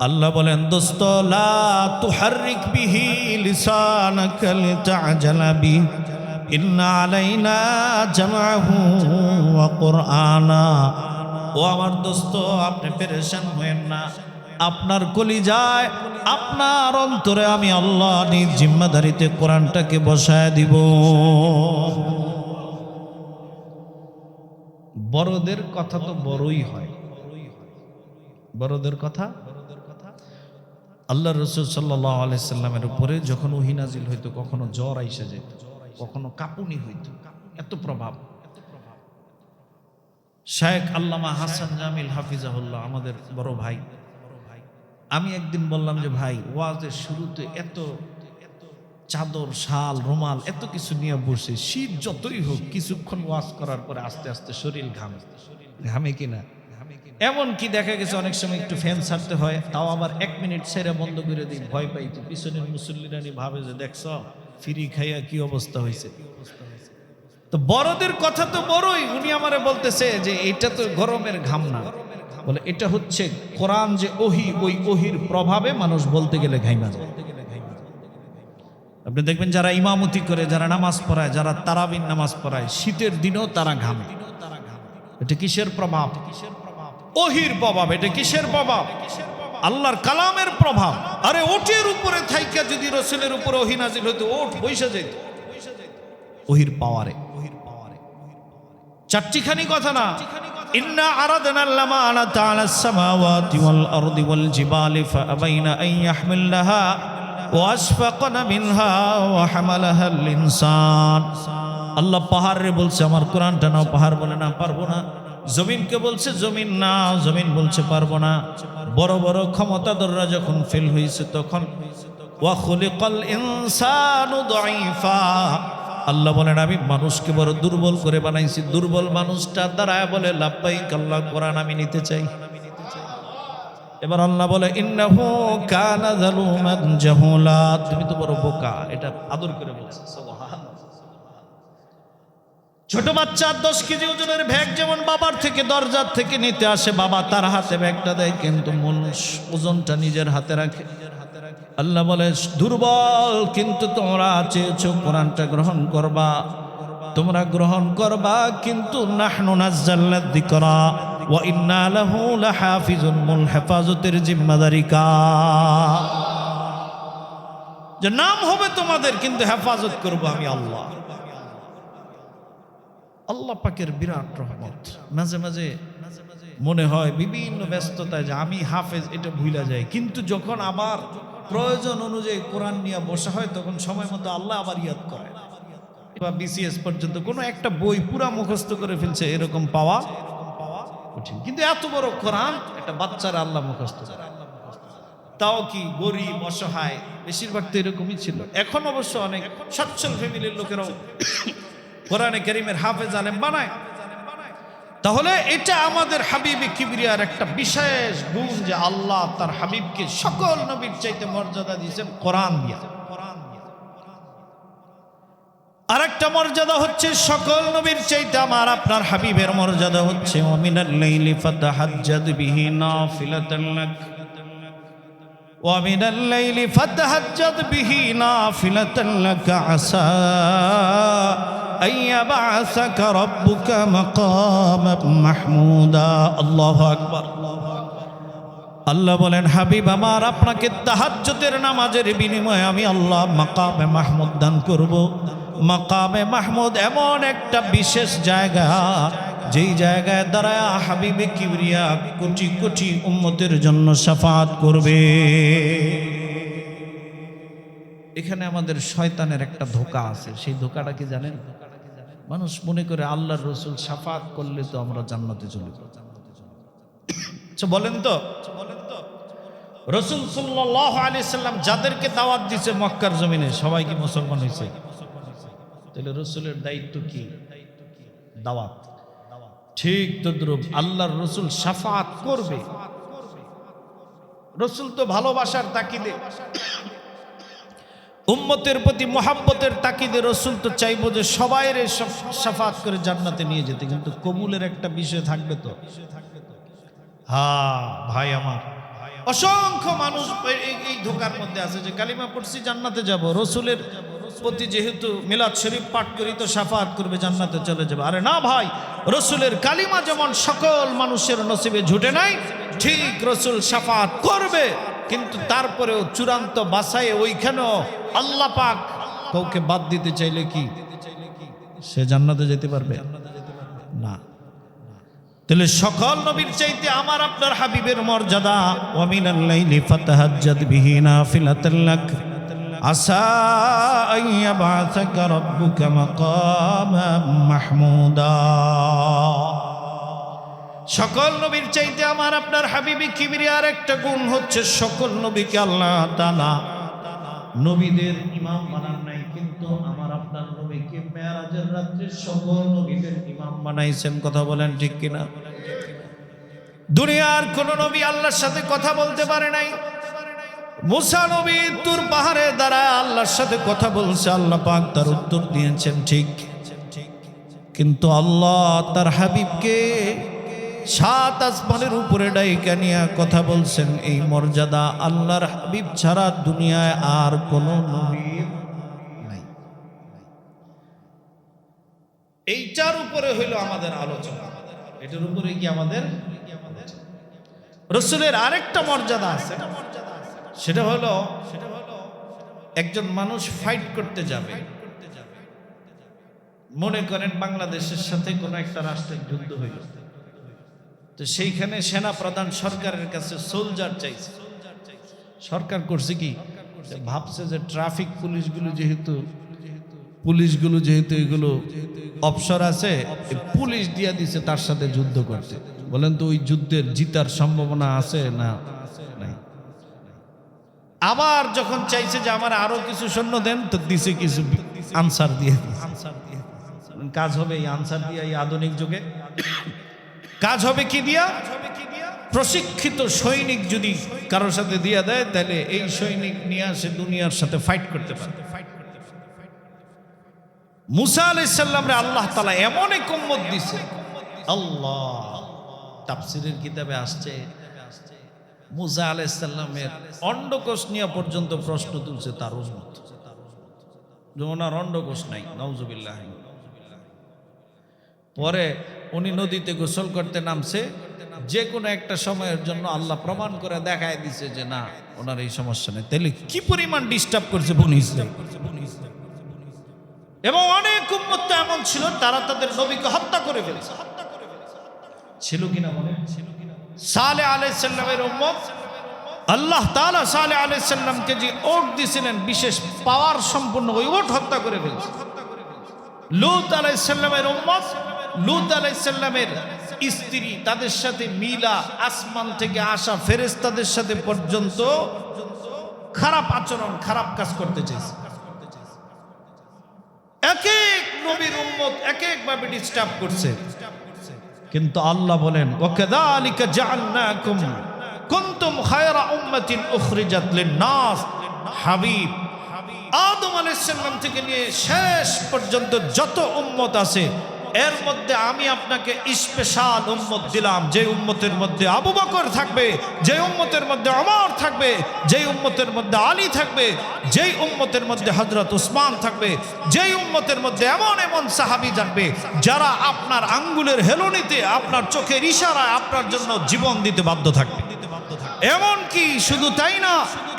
আল্লাহ বলেন, দোস্ত লা তুহাররিক বিহি লিসানাকা লিতা'জালা বিহি ইন্না আলাইনা জামাহু ওয়া কুরআনা। ও আমার দোস্ত, আপনি পেরেশান হয়েন না, আপনার কলিজায়, আপনার অন্তরে আমি আল্লাহ নিজ জিম্মাদারিতে কোরআনটাকে বসায় দিব। বড়দের কথা তো বড়ই হয়, বড়দের কথা। আল্লাহ রাসূল সাল্লাল্লাহু আলাইহি সাল্লামের উপরে যখন ওহী নাজিল হইতো, কখনো জ্বর আইসা যেত, কখনো কাঁপুনি হইতো, এত প্রভাব। শায়েখ আল্লামা হাসান জামিল হাফিজাহুল্লাহ, আমাদের বড় ভাই, আমি একদিন বললাম যে ভাই, ওয়াজের শুরুতে এত চাদর, শাল, রুমাল এত কিছু নিয়ে বসে, শীত যতই হোক কিছুক্ষণ ওয়াজ করার পরে আস্তে আস্তে শরীর ঘামে, ঘামে কিনা। এমন কি দেখা গেছে অনেক সময় একটু ফ্যান ছাড়তে হয়, তাও আবার 1 মিনিট ছেড়ে বন্ধ করে দিই, ভয় পাই। তো পিছনের মুসল্লিরা ভাবে যে দেখছ ফ্রি খাইয়া কি অবস্থা হয়েছে। তো বড়দের কথা তো বড়ই। উনি আমারে বলতেছে যে এটা তো গরমের ঘাম না, বলে এটা হচ্ছে কোরআন যে ওহী, ওই ওহীর প্রভাবে মানুষ বলতে গেলে ঘাইমা যায়। আপনি দেখবেন যারা ইমামতি করে, যারা নামাজ পড়ায়, যারা তারাবির নামাজ পড়ায়, শীতের দিনেও তারা ঘামে। এটা কিসের প্রভাব? ওহীর প্রভাব। এটা কিসের প্রভাব? আল্লাহর কালামের প্রভাব। আরে ওটের উপরে থাইকা যদি রাসূলের উপরে ওহী নাজিল হতো, ওট বইসা যেত ওহীর পাওয়ারে। চারটিখানি কথা না। ইন্না আরাদনা আল-আমানাতা আলাস সামাওয়াতি ওয়াল আরদি ওয়াল জিবালি ফাআবাইনা আন ইয়াহমিলনাহা ওয়া আশফাকনা মিনহা ওয়া হামালাহাল ইনসান। আল্লাহ পাহাড়ে বলছে আমার কোরআনটা নাও, পাহাড় বলে না পারবো না। জমিনকে বলছে জমিন না, জমিন বলছে পারবো না। বড় বড় ক্ষমতাধররা যখন ফেল হয়েছে, তখন ওয়া খুলিকাল ইনসানু দাঈফা। আল্লাহ বলেন আমি মানুষকে বড় দুর্বল করে বানাইছি। দুর্বল মানুষটা দাঁড়ায় বলে লাব্বাইক আল্লাহ, কোরআন আমি নিতে চাই। এবার আল্লাহ বলে ইন্নাহু কানা যালুমান জাহুলা, তুমি তো বড় বোকা। এটা আদর করে বলছে। সুবহানাল্লাহ। ছোট বাচ্চা 10 কেজি ওজনের ব্যাগ যেমন বাবার থেকে দরজার থেকে নিতে আসে, বাবা তার হাতে ব্যাগটা দেয়, কিন্তু মূল ওজনটা নিজের হাতে রাখে। আল্লাহ বলে দুর্বল, কিন্তু তোমরা চেয়েছো কোরআনটা গ্রহণ করবা, তোমরা গ্রহণ করবা, কিন্তু নাহনু নাযালনা যিকরা ওয়া ইন্না লাহু লাহাফিজুন। মূল হেফাজতের জিম্মাদারি কার? যে নাম হবে তোমাদের, কিন্তু হেফাজত করব আমি আল্লাহ। আল্লাহ পাকের বিরাট রহমত। মাঝে মাঝে মনে হয় বিভিন্ন ব্যস্ততায় যে আমি হাফেজ, এটা ভুলা যায়। কিন্তু যখন আবার প্রয়োজন অনুযায়ী কোরআন নিয়ে বসা হয়, তখন সময় মতো আল্লাহ আবার ইয়াদ করে। বা বিসিএস পর্যন্ত কোনো একটা বই পুরা মুখস্থ করে ফেলছে, এরকম পাওয়া কঠিন। কিন্তু এত বড় কোরআন একটা বাচ্চারা আল্লাহ মুখস্থ করে, তাও কি গরিব অসহায়, বেশিরভাগ তো এরকমই ছিল। এখন অবশ্য অনেক সচ্ছল ফ্যামিলির লোকেরাও কোরআনে কারীমের হাফেজ আলেম বানায়। তাহলে এটা আমাদের হাবিবে কিবরিয়ার একটা বিশেষ গুণ, যে আল্লাহ তার হাবিবকে সকল নবীর চাইতে মর্যাদা দিয়েছেন কোরআন দিয়ে। আরেকটা মর্যাদা হচ্ছে সকল নবীর চাইতে আমার আপনার হাবিবের মর্যাদা হচ্ছে ওয়ামিনাল লাইলি ফাতাহাজ্জাদ বিহি নাফিলাতান লাক ওয়ামিনাল লাইলি ফাতাহাজ্জাদ বিহি নাফিলাতান লাক আসা আইয়াবাসাকা রাব্বুকা মাকামান মাহমুদা। আল্লাহু আকবার। আল্লাহ বলেন হাবিব আমার, আপনাকে তাহাজ্জুদের নামাজের বিনিময়ে আমি আল্লাহ মাকামে মাহমুদ দান করব। মাকামে মাহমুদ এমন একটা বিশেষ জায়গা, যেই জায়গায় দাঁড়ায় হাবিবে কিবরিয়া কোটি কোটি উম্মতের জন্য শাফাআত করবে। এখানে আমাদের শয়তানের একটা ধোঁকা আছে। সেই ধোঁকাটা কি জানেন? মানুষ মনে করে আল্লাহর রাসূল শাফাআত করলে তো আমরা জান্নাতে চলে যাব। আচ্ছা বলেন তো, রাসূল সাল্লাল্লাহু আলাইহি সাল্লাম যাদেরকে দাওয়াত দিয়েছে মক্কার জমিনে, সবাই কি মুসলমান হয়েছে? তাহলে রাসূলের দায়িত্ব কি? দাওয়াত। ঠিক তদ্রুপ আল্লাহর রাসূল শাফাআত করবে। রাসূল তো ভালোবাসার তাকিদে উম্মতের প্রতি মোহাব্বতের তাকিদে রসুল তো চাইবো যে সবাইরে শাফাত করে জান্নাতে নিয়ে যেতে, কিন্তু কবুলের একটা বিষয় থাকবে তো। হ্যাঁ ভাই আমার, অসংখ্য মানুষ এই ধোকার মধ্যে আছে যে কালিমা পড়ছি জান্নাতে যাব, রসুলের প্রতি যেহেতু মিলাদ শরীফ পাঠ করি তো শাফাত করবে, জান্নাতে চলে যাবে। আরে না ভাই, রসুলের কালিমা যেমন সকল মানুষের নসিবে ঝুটে নাই, ঠিক রসুল শাফাত করবে, কিন্তু তারপরেও চূড়ান্ত বাছাই ওইখানেও আল্লাহ পাক কাউকে বাদ দিতে চাইলে কি সে জান্নাতে যেতে পারবে না। তাহলে সকল নবীর চাইতে আমার আপনার হাবিবের মর্যাদা। ওয়া মিনাল লাইলি ফাতাহাজ্জাদ বিহি নাফিলাতাল লাক আসা আইয়াবাসাকা রাব্বুকা মাকামান মাহমুদা। সকল নবীর চাইতে আমার আপনার হাবিবি কিবরিয়ার একটা গুণ হচ্ছে, সকল নবীকে আল্লাহ তাআলা নবীদের ইমাম বানান নাই, কিন্তু আমার আপনার নবীকে মেরাজের রাত্রে সকল নবীদের ইমাম বানাইছেন। কথা বলেন ঠিক কিনা? দুনিয়ার কোন নবী আল্লাহর সাথে কথা বলতে পারে নাই। মুসা নবী তুর পাহাড়ে দাঁড়ায় আল্লাহর সাথে কথা বলছে, আল্লাহ পাক তার উত্তর দিয়েছেন ঠিক, কিন্তু আল্লাহ তার হাবিবকে 7 আসমানের উপরে ডাইকা নিয়ে কথা বলছেন। এই মর্যাদা আল্লাহর হাবিব ছাড়া দুনিয়ায় আর কোন নবী নাই। এইটার উপরে হইল আমাদের আলোচনা, এটার উপরে কি আমাদের রসুলের আরেকটা মর্যাদা আছে, সেটা হলো একজন মানুষ ফাইট করতে যাবে, মনে করেন বাংলাদেশের সাথে কোনো একটা রাষ্ট্রের যুদ্ধ হইল, তো সেইখানে সেনা প্রধান সরকারের কাছে সোলজার চাইছে। সরকার করছে কি, ভাবছে যে ট্রাফিক পুলিশগুলো যেহেতু এগুলো অবসর আছে, পুলিশ দিয়া দিছে তার সাথে যুদ্ধ করতে। বলেন তো ওই যুদ্ধের জিতার সম্ভাবনা আছে না? নাই। আবার যখন চাইছে যে আমার আরো কিছু সৈন্য দেন, তো দিছে কিছু আনসার দিয়ে। কাজ হবে এই আনসার দিয়ে, এই আধুনিক যুগে কাজ হবে কি দিয়া? প্রশিক্ষিত সৈনিক যদি কারোর সাথে দিয়া দেয়, তাহলে এই সৈনিক নিয়ে আসে দুনিয়ার সাথে ফাইট করতে পারে। মুসা আলাইহিস সালামরে আল্লাহ তাআলা এমন এক উম্মত দিছে, আল্লাহ তাফসীরের কিতাবে আসছে মুসা আলাইহিস সালামের অন্ডকোষ নিয়ে পর্যন্ত প্রশ্ন তুলছে তার উম্মত, যেমন আর অন্ডকোষ নাই, নাউজুবিল্লাহ। পরে উনি নদীতে গোসল করতে নামছে, যে কোনো একটা সময়ের জন্য আল্লাহ প্রমাণ করে দেখায় দিছে যে না, ওনার এই সমস্যা নেই। তাহলে কি পরিমাণ ডিস্টার্ব করছে বনি ইসরাইল। এবং অনেক উম্মত তো এমন ছিল তারা তাদের নবীকে হত্যা করে ফেলেছে, ছিল কিনা বলে? সালেহ আলাইহিস সালামের উম্মত, আল্লাহ তাআলা সালেহ আলাইহিস সালামকে যে ওট দিয়েছিলেন বিশেষ পাওয়ার সম্পন্ন, ওই ওট হত্যা করে ফেলেছে। লূত আলাইহিস সালামের উম্মত, লূত আলাইহিস সালামের স্ত্রী, তাদের সাথে মিলা আসমান থেকে আসা ফেরেশতাদের সাথে পর্যন্ত খারাপ আচরণ, খারাপ কাজ করতে চাইছে। এক এক নবীর উম্মত এক এক ভাবে ডিস্টার্ব করছে, কিন্তু আল্লাহ বলেন ওয়াকাযালিকা জাআলনাকুম কুনতুম খায়রা উম্মাতিন উখরিজাত লিন-নাস। হাবিব আদম আলাইহিস সালাম থেকে নিয়ে শেষ পর্যন্ত যত উম্মত আছে, এর মধ্যে আমি আপনাকে স্পেশাল উম্মত দিলাম, যে উম্মতের মধ্যে আবু বকর থাকবে, যে উম্মতের মধ্যে ওমর থাকবে, যে উম্মতের মধ্যে আলী থাকবে, যেই উম্মতের মধ্যে হযরত উসমান থাকবে, যেই উম্মতের মধ্যে এমন এমন সাহাবী থাকবে যারা আপনার আঙ্গুলের হেলনিতে, আপনার চোখের ইশারায় আপনার জন্য জীবন দিতে বাধ্য থাকবে। এমন কি শুধু তাই না,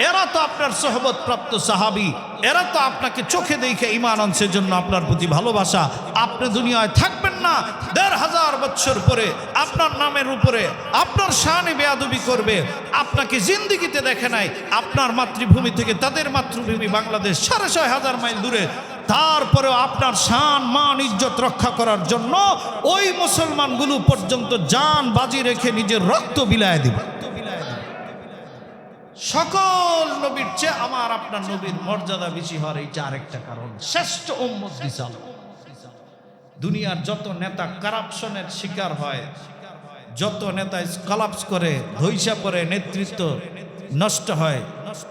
এরা তো আপনার সোহবত প্রাপ্ত সাহাবী, এরা তো আপনাকে চোখে দেখে ঈমান আনছে, জন্য আপনার প্রতি ভালোবাসা। আপনি দুনিয়ায় থাকবেন না, ১৫০০ বছর পরে আপনার নামের উপরে আপনার শানে বেয়াদবি করবে, আপনাকে জিন্দেগিতে দেখে নাই, আপনার মাতৃভূমি থেকে তাদের মাতৃভূমি বাংলাদেশ ৬৫০০ মাইল দূরে, তারপরেও আপনার শান মান ইজ্জত রক্ষা করার জন্য ওই মুসলমানগুলো পর্যন্ত জান বাজি রেখে নিজের রক্ত বিলায় দিবে। সকল নবীর চেয়ে আমার আপনার নবীর মর্যাদা বেশি হওয়ার এইটা আরেকটা কারণ, শ্রেষ্ঠ উম্মত দিছে আল্লাহ। দুনিয়ার যত নেতা কারাপশনের শিকার হয়, যত নেতা কলাপস করে, ধৈর্য করে নেতৃত্ব, নষ্ট হয়,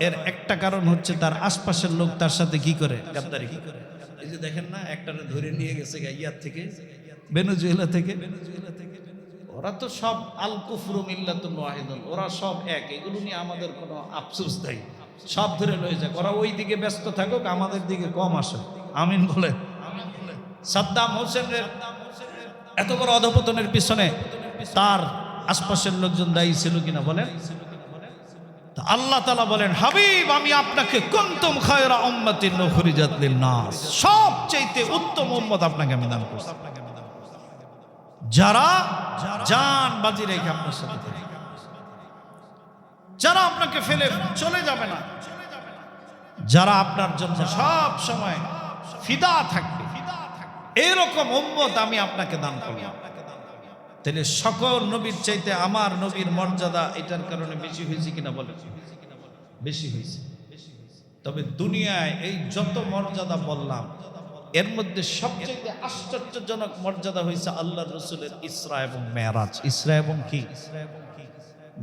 এর একটা কারণ হচ্ছে তার আশপাশের লোক তার সাথে কি করে, গাদ্দারি করে। এই যে দেখেন না, একটারে ধরে নিয়ে গেছে ইয়ার থেকে, ভেনেজুয়েলা থেকে। ওরা তো সব আল কুফরু মিল্লাতুন ওয়াহিদুন, ওরা সব এক, এগুলো নিয়ে আমাদের কোনো আফসোস নাই। সব ধরে লয়ে যাক, ওরা ওই দিকে ব্যস্ত থাকুক, আমাদের দিকে কম আসে। আমিন বলে। সাদ্দাম হোসেনের এত বড় অধপতনের পিছনে তার আশপাশের লোকজন দায়ী ছিল কিনা বলেন? আল্লাহ তাআলা বলেন, হাবিব আমি আপনাকে কুনতুম খায়রা উম্মাতিন উখরিজাত লিন-নাস, সবচেয়ে উত্তম উম্মত আপনাকে আমি দান করছি, যারা জান বাজি রেখে আপনার সাথে থাকে, যারা আপনাকে ফেলে চলে যাবে না, যারা আপনার জন্য সব সময় ফিদা থাকবে, এরকম উম্মত আমি আপনাকে দান করলাম। তাহলে সকল নবীর চাইতে আমার নবীর মর্যাদা এটার কারণে বেশি হয়েছে কিনা বলে? বেশি হয়েছে। তবে দুনিয়ায় এই যত মর্যাদা বললাম, এর মধ্যে সবচেয়ে আশ্চর্যজনক মর্যাদা হয়েছে আল্লাহর রাসূলের ইসরা এবং মেরাজ। ইসরা এবং কি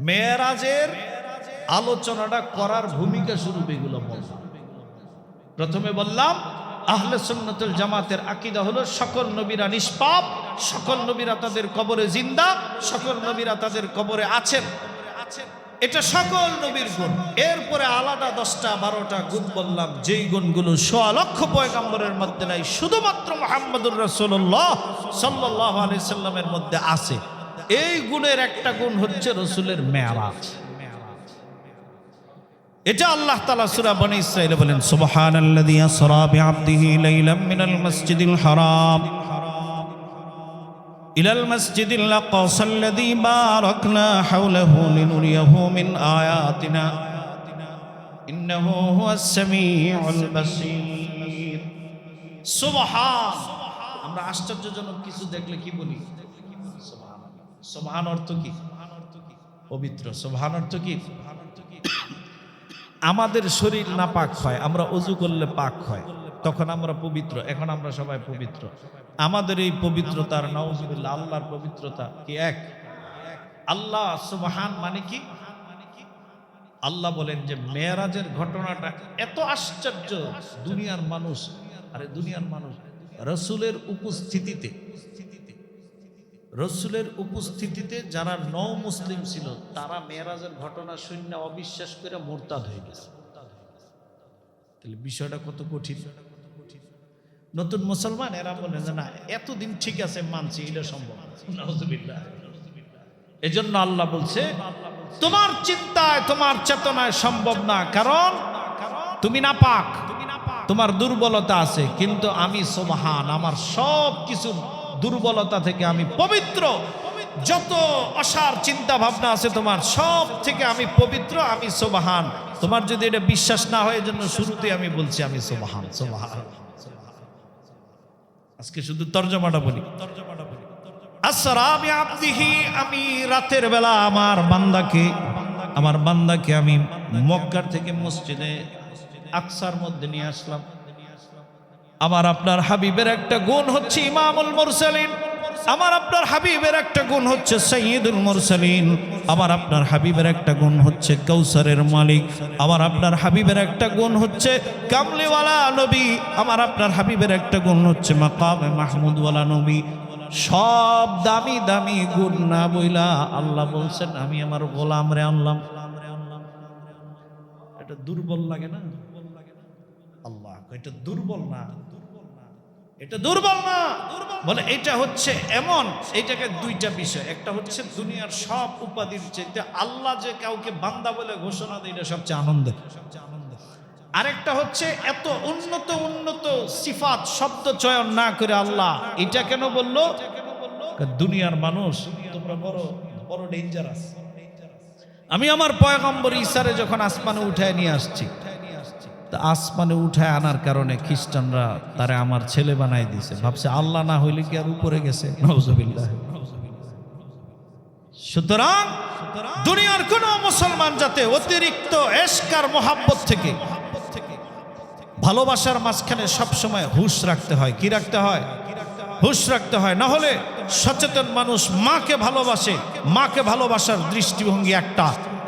মেরাজের আলোচনাটা করার ভূমিকা স্বরূপ এগুলো বললাম। প্রথমে বললাম আহলে সুন্নাতুল জামাতের আকীদা হলো সকল নবীরা নিষ্পাপ, সকল নবীরা তাদের কবরে জিন্দা, সকল নবীরা তাদের কবরে আছেন, এটা সকল নবীর গুণ। এরপরে আলাদা 10টা 12টা গুণ বললাম, যেই গুণগুলো 1.5 লক্ষ পয়গম্বরের মধ্যে নাই, শুধুমাত্র মুহাম্মদুর রাসূলুল্লাহ সাল্লাল্লাহু আলাইহি সাল্লামের মধ্যে আছে। এই গুণের একটা গুণ হচ্ছে রাসূলের মেরাজ। এটা আল্লাহ তাআলা সূরা বনী ইসরাঈলে বলেন, সুবহানাল্লাযী আসরা বিআবদিহি লাইলাম মিনাল মাসজিদিল হারাম ইলাল মাসজিদিল আকসাল্লাযী বারাকনা হাওলাহু লিনুরিয়াহু মিন আয়াতিনা ইন্নাহু হুয়াস সামিউল বাসীর। সুবহান, আমরা আশ্চর্যজনক কিছু দেখলে কি বলি? সুবহানাল্লাহ। সুবহান অর্থ কি? পবিত্র। সুবহান অর্থ কি? আমাদের শরীর না পাক হয়, আমরা ওযু করলে পাক হয়, তখন আমরা পবিত্র। এখন আমরা সবাই পবিত্র। আমাদের এই পবিত্রতার নাউজুবিল্লাহ, আল্লাহর পবিত্রতা কি এক? আল্লাহ সুবহান মানে কি? আল্লাহ বলেন যে মেরাজের ঘটনাটা এত আশ্চর্য, দুনিয়ার মানুষ রাসূলের উপস্থিতিতে যারা নও মুসলিম ছিল, তারা মেরাজের ঘটনা শুনে অবিশ্বাস করে মুরতাদ হয়ে গেছে। তাহলে বিষয়টা কত কঠিন। নতুন মুসলমান এরা বলে যে না, এতদিন ঠিক আছে, মানছি, এটা সম্ভব। নাউজুবিল্লাহ। এজন্য আল্লাহ বলছে তোমার চিন্তায় তোমার চেতনায় সম্ভব না, কারণ তুমি নাপাক, তোমার দুর্বলতা আছে, কিন্তু আমি সুবহান, আমার সব কিছু দুর্বলতা থেকে আমি পবিত্র। যত অসার চিন্তা ভাবনা আছে তোমার, সব থেকে আমি পবিত্র, আমি সুবহান। তোমার যদি এটা বিশ্বাস না হয়, এজন্য শুরুতে আমি বলছি আমি সুবহান। সুবহান। আজকে শুধু তরজমাটা বলি। আসরা বিআবদিহি, আমি রাতের বেলা আমার বান্দাকে আমি মক্কার থেকে মসজিদে আকসার মধ্যে নিয়ে আসলাম। আমার আপনার হাবিবের একটা গুণ হচ্ছে ইমামুল মুরসালিন, আমার আপনার হাবিবের একটা গুণ হচ্ছে সাইয়্যিদুল মুরসালিন, আমার আপনার হাবিবের একটা গুণ হচ্ছে কাউসারের মালিক, আমার আপনার হাবিবের একটা গুণ হচ্ছে কামলিওয়ালা নবী, আমার আপনার হাবিবের একটা গুণ হচ্ছে মাকামে মাহমুদওয়ালা নবী। সব দামি দামি গুণ না বইলা আল্লাহ বলছেন আমি আমার গোলামরে আনলাম। এটা দুর্বল লাগে না? আল্লাহ এটা দুর্বল না, এটা দুর্বল না, বলে এটা হচ্ছে এমন, এটাকে দুইটা বিষয়। একটা হচ্ছে দুনিয়ার সব উপাধির চাইতে আল্লাহ যে কাউকে বান্দা বলে ঘোষণা দেয়, এটা সবচেয়ে আনন্দের। আরেকটা হচ্ছে এত উন্নত উন্নত সিফাত শব্দ চয়ন না করে আল্লাহ এটা কেন বললো? দুনিয়ার মানুষ তোমরা বড় বড় ডেঞ্জারাস। আমি আমার পয়গম্বর ঈসারে যখন আসমানে উঠায় নিয়ে আসছি, আসমানে উঠায় আনার কারণে খ্রিস্টানরা তারে আমার ছেলে বানাই দিয়েছে, ভাবছে আল্লাহ না হইলে কি আর উপরে গেছে। নাউজুবিল্লাহ। সুতরাং দুনিয়ার কোন মুসলমান যাতে অতিরিক্ত ইশক আর মোহাব্বত থেকে, ভালোবাসার মাঝখানে সবসময় হুঁশ রাখতে হয়। কি রাখতে হয়? হুঁশ রাখতে হয়। না হলে সচেতন মানুষ মাকে ভালোবাসে, মাকে ভালোবাসার দৃষ্টিভঙ্গি একটা,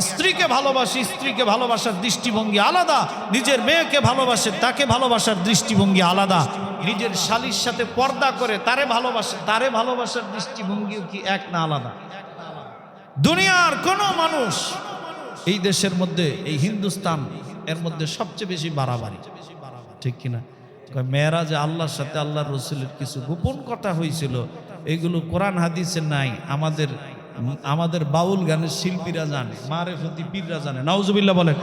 স্ত্রীকে ভালোবাসে, স্ত্রীকে ভালোবাসার দৃষ্টিভঙ্গি আলাদা, নিজের মেয়েকে ভালোবাসে, তাকে ভালোবাসার দৃষ্টিভঙ্গি আলাদা, নিজের শালীর সাথে পর্দা করে তারে ভালোবাসে, তারে ভালোবাসার দৃষ্টিভঙ্গিও কি এক না আলাদা? দুনিয়ার কোন মানুষ এই দেশের মধ্যে, এই হিন্দুস্তান এর মধ্যে সবচেয়ে বেশি বাড়াবাড়ি, ঠিক কিনা? মেয়েরাজ আল্লাহর সাথে আল্লাহর রসুলের কিছু গোপন কথা হয়েছিল, এগুলো কোরআন হাদিসে নাই, আমাদের বাউল গানের শিল্পীরা জানে, মারেফতি পীররা জানে। নাউজুবিল্লাহ বলেন।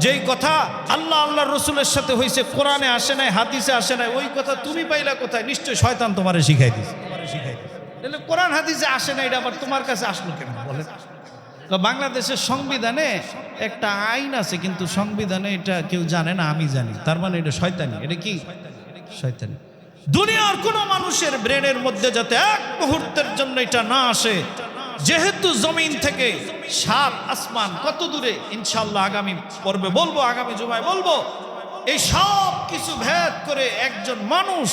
যেই কথা আল্লাহর রসুলের সাথে হয়েছে, কোরআনে আসে নাই, হাদিসে আসে নাই, ওই কথা তুমি পাইলা কোথায়? নিশ্চয় শয়তান তোমারে শিখাই দিয়েছে। কোরআন হাদিসে আসে না, এটা আবার তোমার কাছে আসলো কেন বলেন? বাংলাদেশের সংবিধানে একটা আইন আছে, কিন্তু সংবিধানে এটা কেউ জানে না, আমি জানি। তার মানে এটা শয়তানি। এটা কি শয়তানি? দুনিয়ার কোন মানুষের ব্রেনের মধ্যে যাতে এক মুহূর্তের জন্য এটা না আসে, যেহেতু জমিন থেকে সাত আসমান কত দূরে, ইনশাআল্লাহ আগামী পর্বে বলবো, আগামী জুমায় বলবো, এই সব কিছু ভেদ করে একজন মানুষ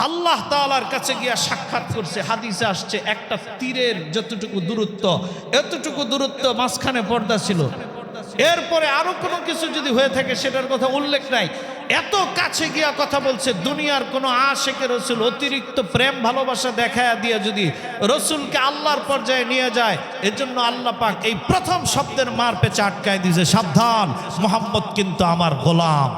আল্লাহ তাআলার কাছে গিয়া সাক্ষাৎ করছে। হাদিসে আসছে একটা তীরের যতটুকু দূরত্ব, এতটুকু দূরত্ব, মাঝখানে পর্দা ছিল। এরপরে আরো কোনো কিছু যদি হয়ে থাকে সেটার কথা উল্লেখ নাই। এত কাছে গিয়া কথা বলছে। দুনিয়ার কোনো আশিকে রসুল অতিরিক্ত প্রেম ভালোবাসা দেখায়া দিয়ে যদি রসুলকে আল্লাহর পর্যায়ে নিয়ে যায়, এজন্য আল্লাহ পাক এই প্রথম শব্দের মার পেঁচে আটকায় দিয়েছে, সাবধান, মুহাম্মদ কিন্তু আমার গোলাম,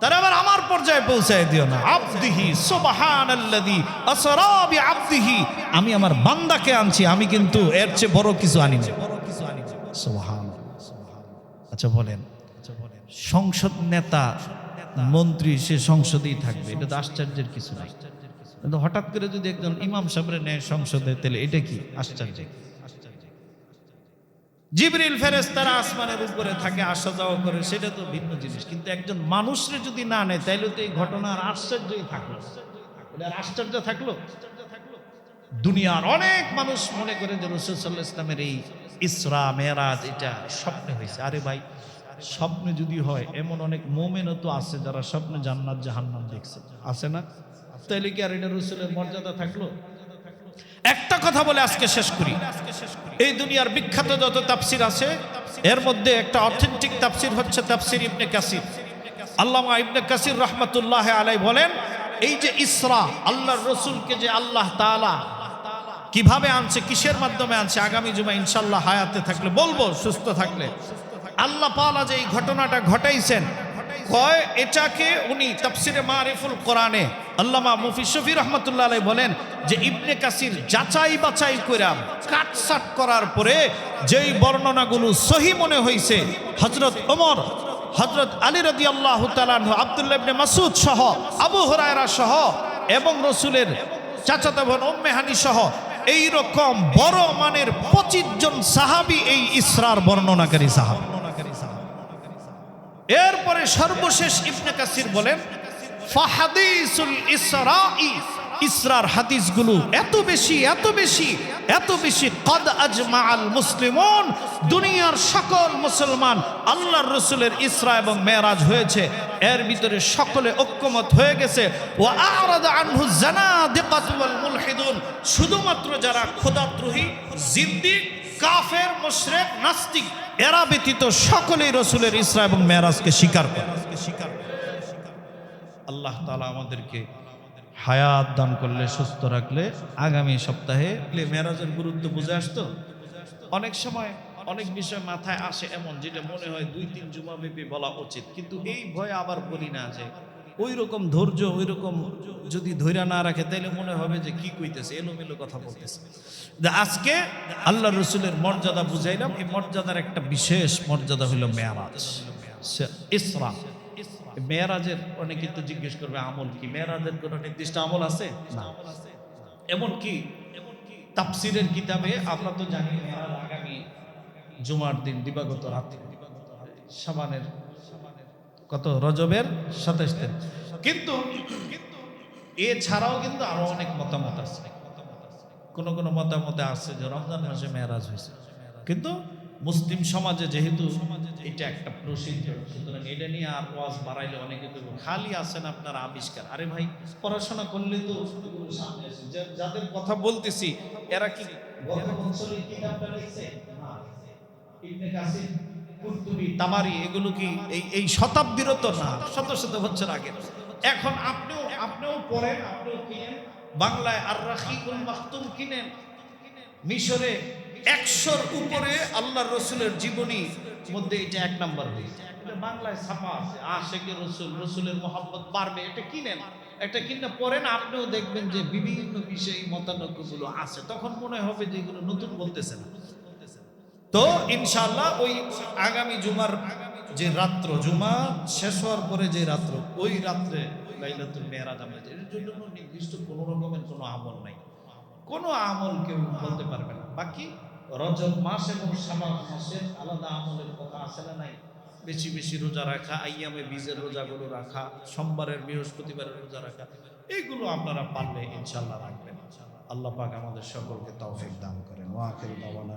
তারা আবার আমার পর্যায়ে পৌঁছায় দিও না। আবদিহি সুবহানাল্লাযী আসরা বিআবদিহি, আমি আমার বান্দাকে আনছি, আমি কিন্তু এর চেয়ে বড় কিছু আনি না। সুবহানাল্লাহ। আচ্ছা বলেন, সংসদ নেতা মন্ত্রী সে সংসদেই থাকবে, এটা তো আশ্চর্যের কিছু নাই। কিন্তু হঠাৎ করে যদি একজন ইমাম সাহেবের নেয় সংসদে, তাহলে এটা কি আশ্চর্য? জিবরিল ফেরেশতারা আসমানের উপরে থাকে, আসা যাওয়া করে, সেটা তো ভিন্ন জিনিস। কিন্তু একজন মানুষরে যদি না নেয়, তাইলে তো এই ঘটনার আশ্চর্যই থাকলো। এটার আশ্চর্য থাকলো। দুনিয়ার অনেক মানুষ মনে করে যে রাসূল সাল্লাল্লাহু আলাইহি ওয়াসাল্লামের এই ইসরা মেরাজ এটা স্বপ্নে হয়েছে। আরে ভাই, স্বপ্নে যদি হয়, এমন অনেক মুমিনও তো আছে যারা স্বপ্নে জান্নাত জাহান্নাম দেখছে, আছে না? তাইলে কি আর এটা রাসূলের মর্যাদা থাকলো? একটা কথা বলে আজকে শেষ করি। এই দুনিয়ার বিখ্যাত যত তাফসির আছে, এর মধ্যে একটা অথেন্টিক তাফসির হচ্ছে তাফসির ইবনে কাসির। আল্লামা ইবনে কাসির রাহমাতুল্লাহ আলাইহি বলেন, এই যে ইসরা, আল্লাহর রসুলকে যে আল্লাহ তাআলা কিভাবে আনছে, কিসের মাধ্যমে আনছে, আগামী জুমা ইনশাআল্লাহ হায়াতে থাকলে বলবো, সুস্থ থাকলে। আল্লাহ পাওলা যে এই ঘটনাটা ঘটাইছেন, কয় এটাকে উনি তাফসিরে মারিফুল কোরআনে আল্লামা মুফতি শফি রাহমাতুল্লাহ আলাইহি বলেন যে ইবনে কাসির যাচাই বাছাই করে কাটছাট করার পরে যেই বর্ণনাগুলো সহি মনে হয়েছে, হযরত ওমর, হযরত আলী রাদিয়াল্লাহু তাআলা আনহু, আব্দুল্লাহ ইবনে মাসউদ সহ, আবু হুরায়রা সহ, এবং রাসূলের চাচাতো বোন উম্মে হানি সহ এই রকম বড় মানের 25 জন সাহাবী এই ইসরার বর্ণনাকারী সাহাবী। এরপরে সর্বশেষ ইবনে কাসির বলেন, ফাহাদিসুল ইসরাঈ, ইসরার হাদিসগুলো এত বেশি এত বেশি এত বেশি, কদ আজমাআল মুসলিমুন, দুনিয়ার সকল মুসলমান আল্লাহর রাসূলের ইসরা এবং মেরাজ হয়েছে, এর ভিতরে সকলে ঐক্যমত হয়ে গেছে। ওয়া আরাদা আনহু জানাদিকাতু ওয়াল মুলহিদুন, শুধুমাত্র যারা খোদাদ্রোহী, জিন্দিক, কাফের, মুশরিক, নাস্তিক, এরা ব্যতীত সকলেই রাসূলের ইসরা এবং মেরাজকে স্বীকার করে। আল্লাহ তাআলা আমাদেরকে হায়াত দান করলে, সুস্থ রাখলে, আগামী সপ্তাহে মেরাজের গুরুত্ব বুঝে আসতো। অনেক সময় অনেক বিষয় মাথায় আসে এমন, যেটা মনে হয় 2-3 জুমা ব্যাপী বলা উচিত, কিন্তু এই ভয়ে আবার বলি না। যে ওই রকম ধৈর্য, ওই রকম যদি ধৈর্য না রাখে, তাইলে মনে হবে যে কি কইতেছে, এলোমেলো কথা বলতেছে। আজকে আল্লাহ রসুলের মর্যাদা বুঝাইলাম। এই মর্যাদার একটা বিশেষ মর্যাদা হলো মেরাজ, ইসরা। মেরাজের অনেকে তো জিজ্ঞেস করবে আমল কি? মেরাজের কোনো নির্দিষ্ট আমল আছে না। এমনকি তাফসিরের কিতাবে আমরা তো জানি মেরাজ আগামী জুমার দিন, দিবাগত রাতে, শাবানের কত, রজবের 27 দিন। কিন্তু এছাড়াও কিন্তু আরো অনেক মতামত আছে। কোন কোন মতামতে আছে যে রমজান মাসে মেরাজ হয়েছে, কিন্তু মুসলিম সমাজে যেহেতু এটা একটা প্রসিদ্ধ, সুতরাং এটা নিয়ে আর ওয়াজ বাড়াইলে অনেকে বলবে খালি আছেন আপনার আবিষ্কার। আরে ভাই, পড়াশোনা করলে তো সামনে আসে। যাদের কথা বলতেছি এরা কি গত বছরের কিতাবটা লিখছে না, ইবনে কাসির, কুরতুবী, তাবারি, এগুলো কি এই শতাব্দীর তো না, শত শত বছর আগে। এখন আপনিও পড়েন, আপনিও কিনেন, বাংলায় আর রাখিকুল মাখতুম কিনেন। মিশরে 100-র উপরে আল্লাহর রসুলের জীবনী মধ্যে এটা 1 নাম্বার হয়েছে। এটা বাংলায় ছাপা আছে, আশেকে রসুল, রসুলের মোহাম্মত বাড়বে, এটা কিনেন। এটা কিনে পড়েন, আপনিও দেখবেন যে বিভিন্ন বিষয়ে মতানৈক্যগুলো আছে। তখন মনে হবে যে এগুলো নতুন বলতেছে না। তো ইনশাআল্লাহ ওই আগামী জুমার যে রাত্র, জুমা শেষ হওয়ার পরে যে রাত্র, ওই রাত্রে লাইলাতুল মেরাজ আমরা, এর জন্য নির্দিষ্ট কোনো রকমের কোনো আমল নাই, কোনো আমল কেউ বলতে পারবে না। বাকি রজব মাস এবং শাবান মাসের আলাদা আমলের কথা আছে না নাই? বেশি বেশি রোজা রাখা, আইয়ামে বীজের রোজাগুলো রাখা, সোমবারের বৃহস্পতিবারের রোজা রাখা, এইগুলো আপনারা পারলে ইনশাআল্লাহ রাখবেন। আল্লাহ পাক আমাদের সকলকে তৌফিক দান করেন। ওয়া আখিরু দাওয়ানা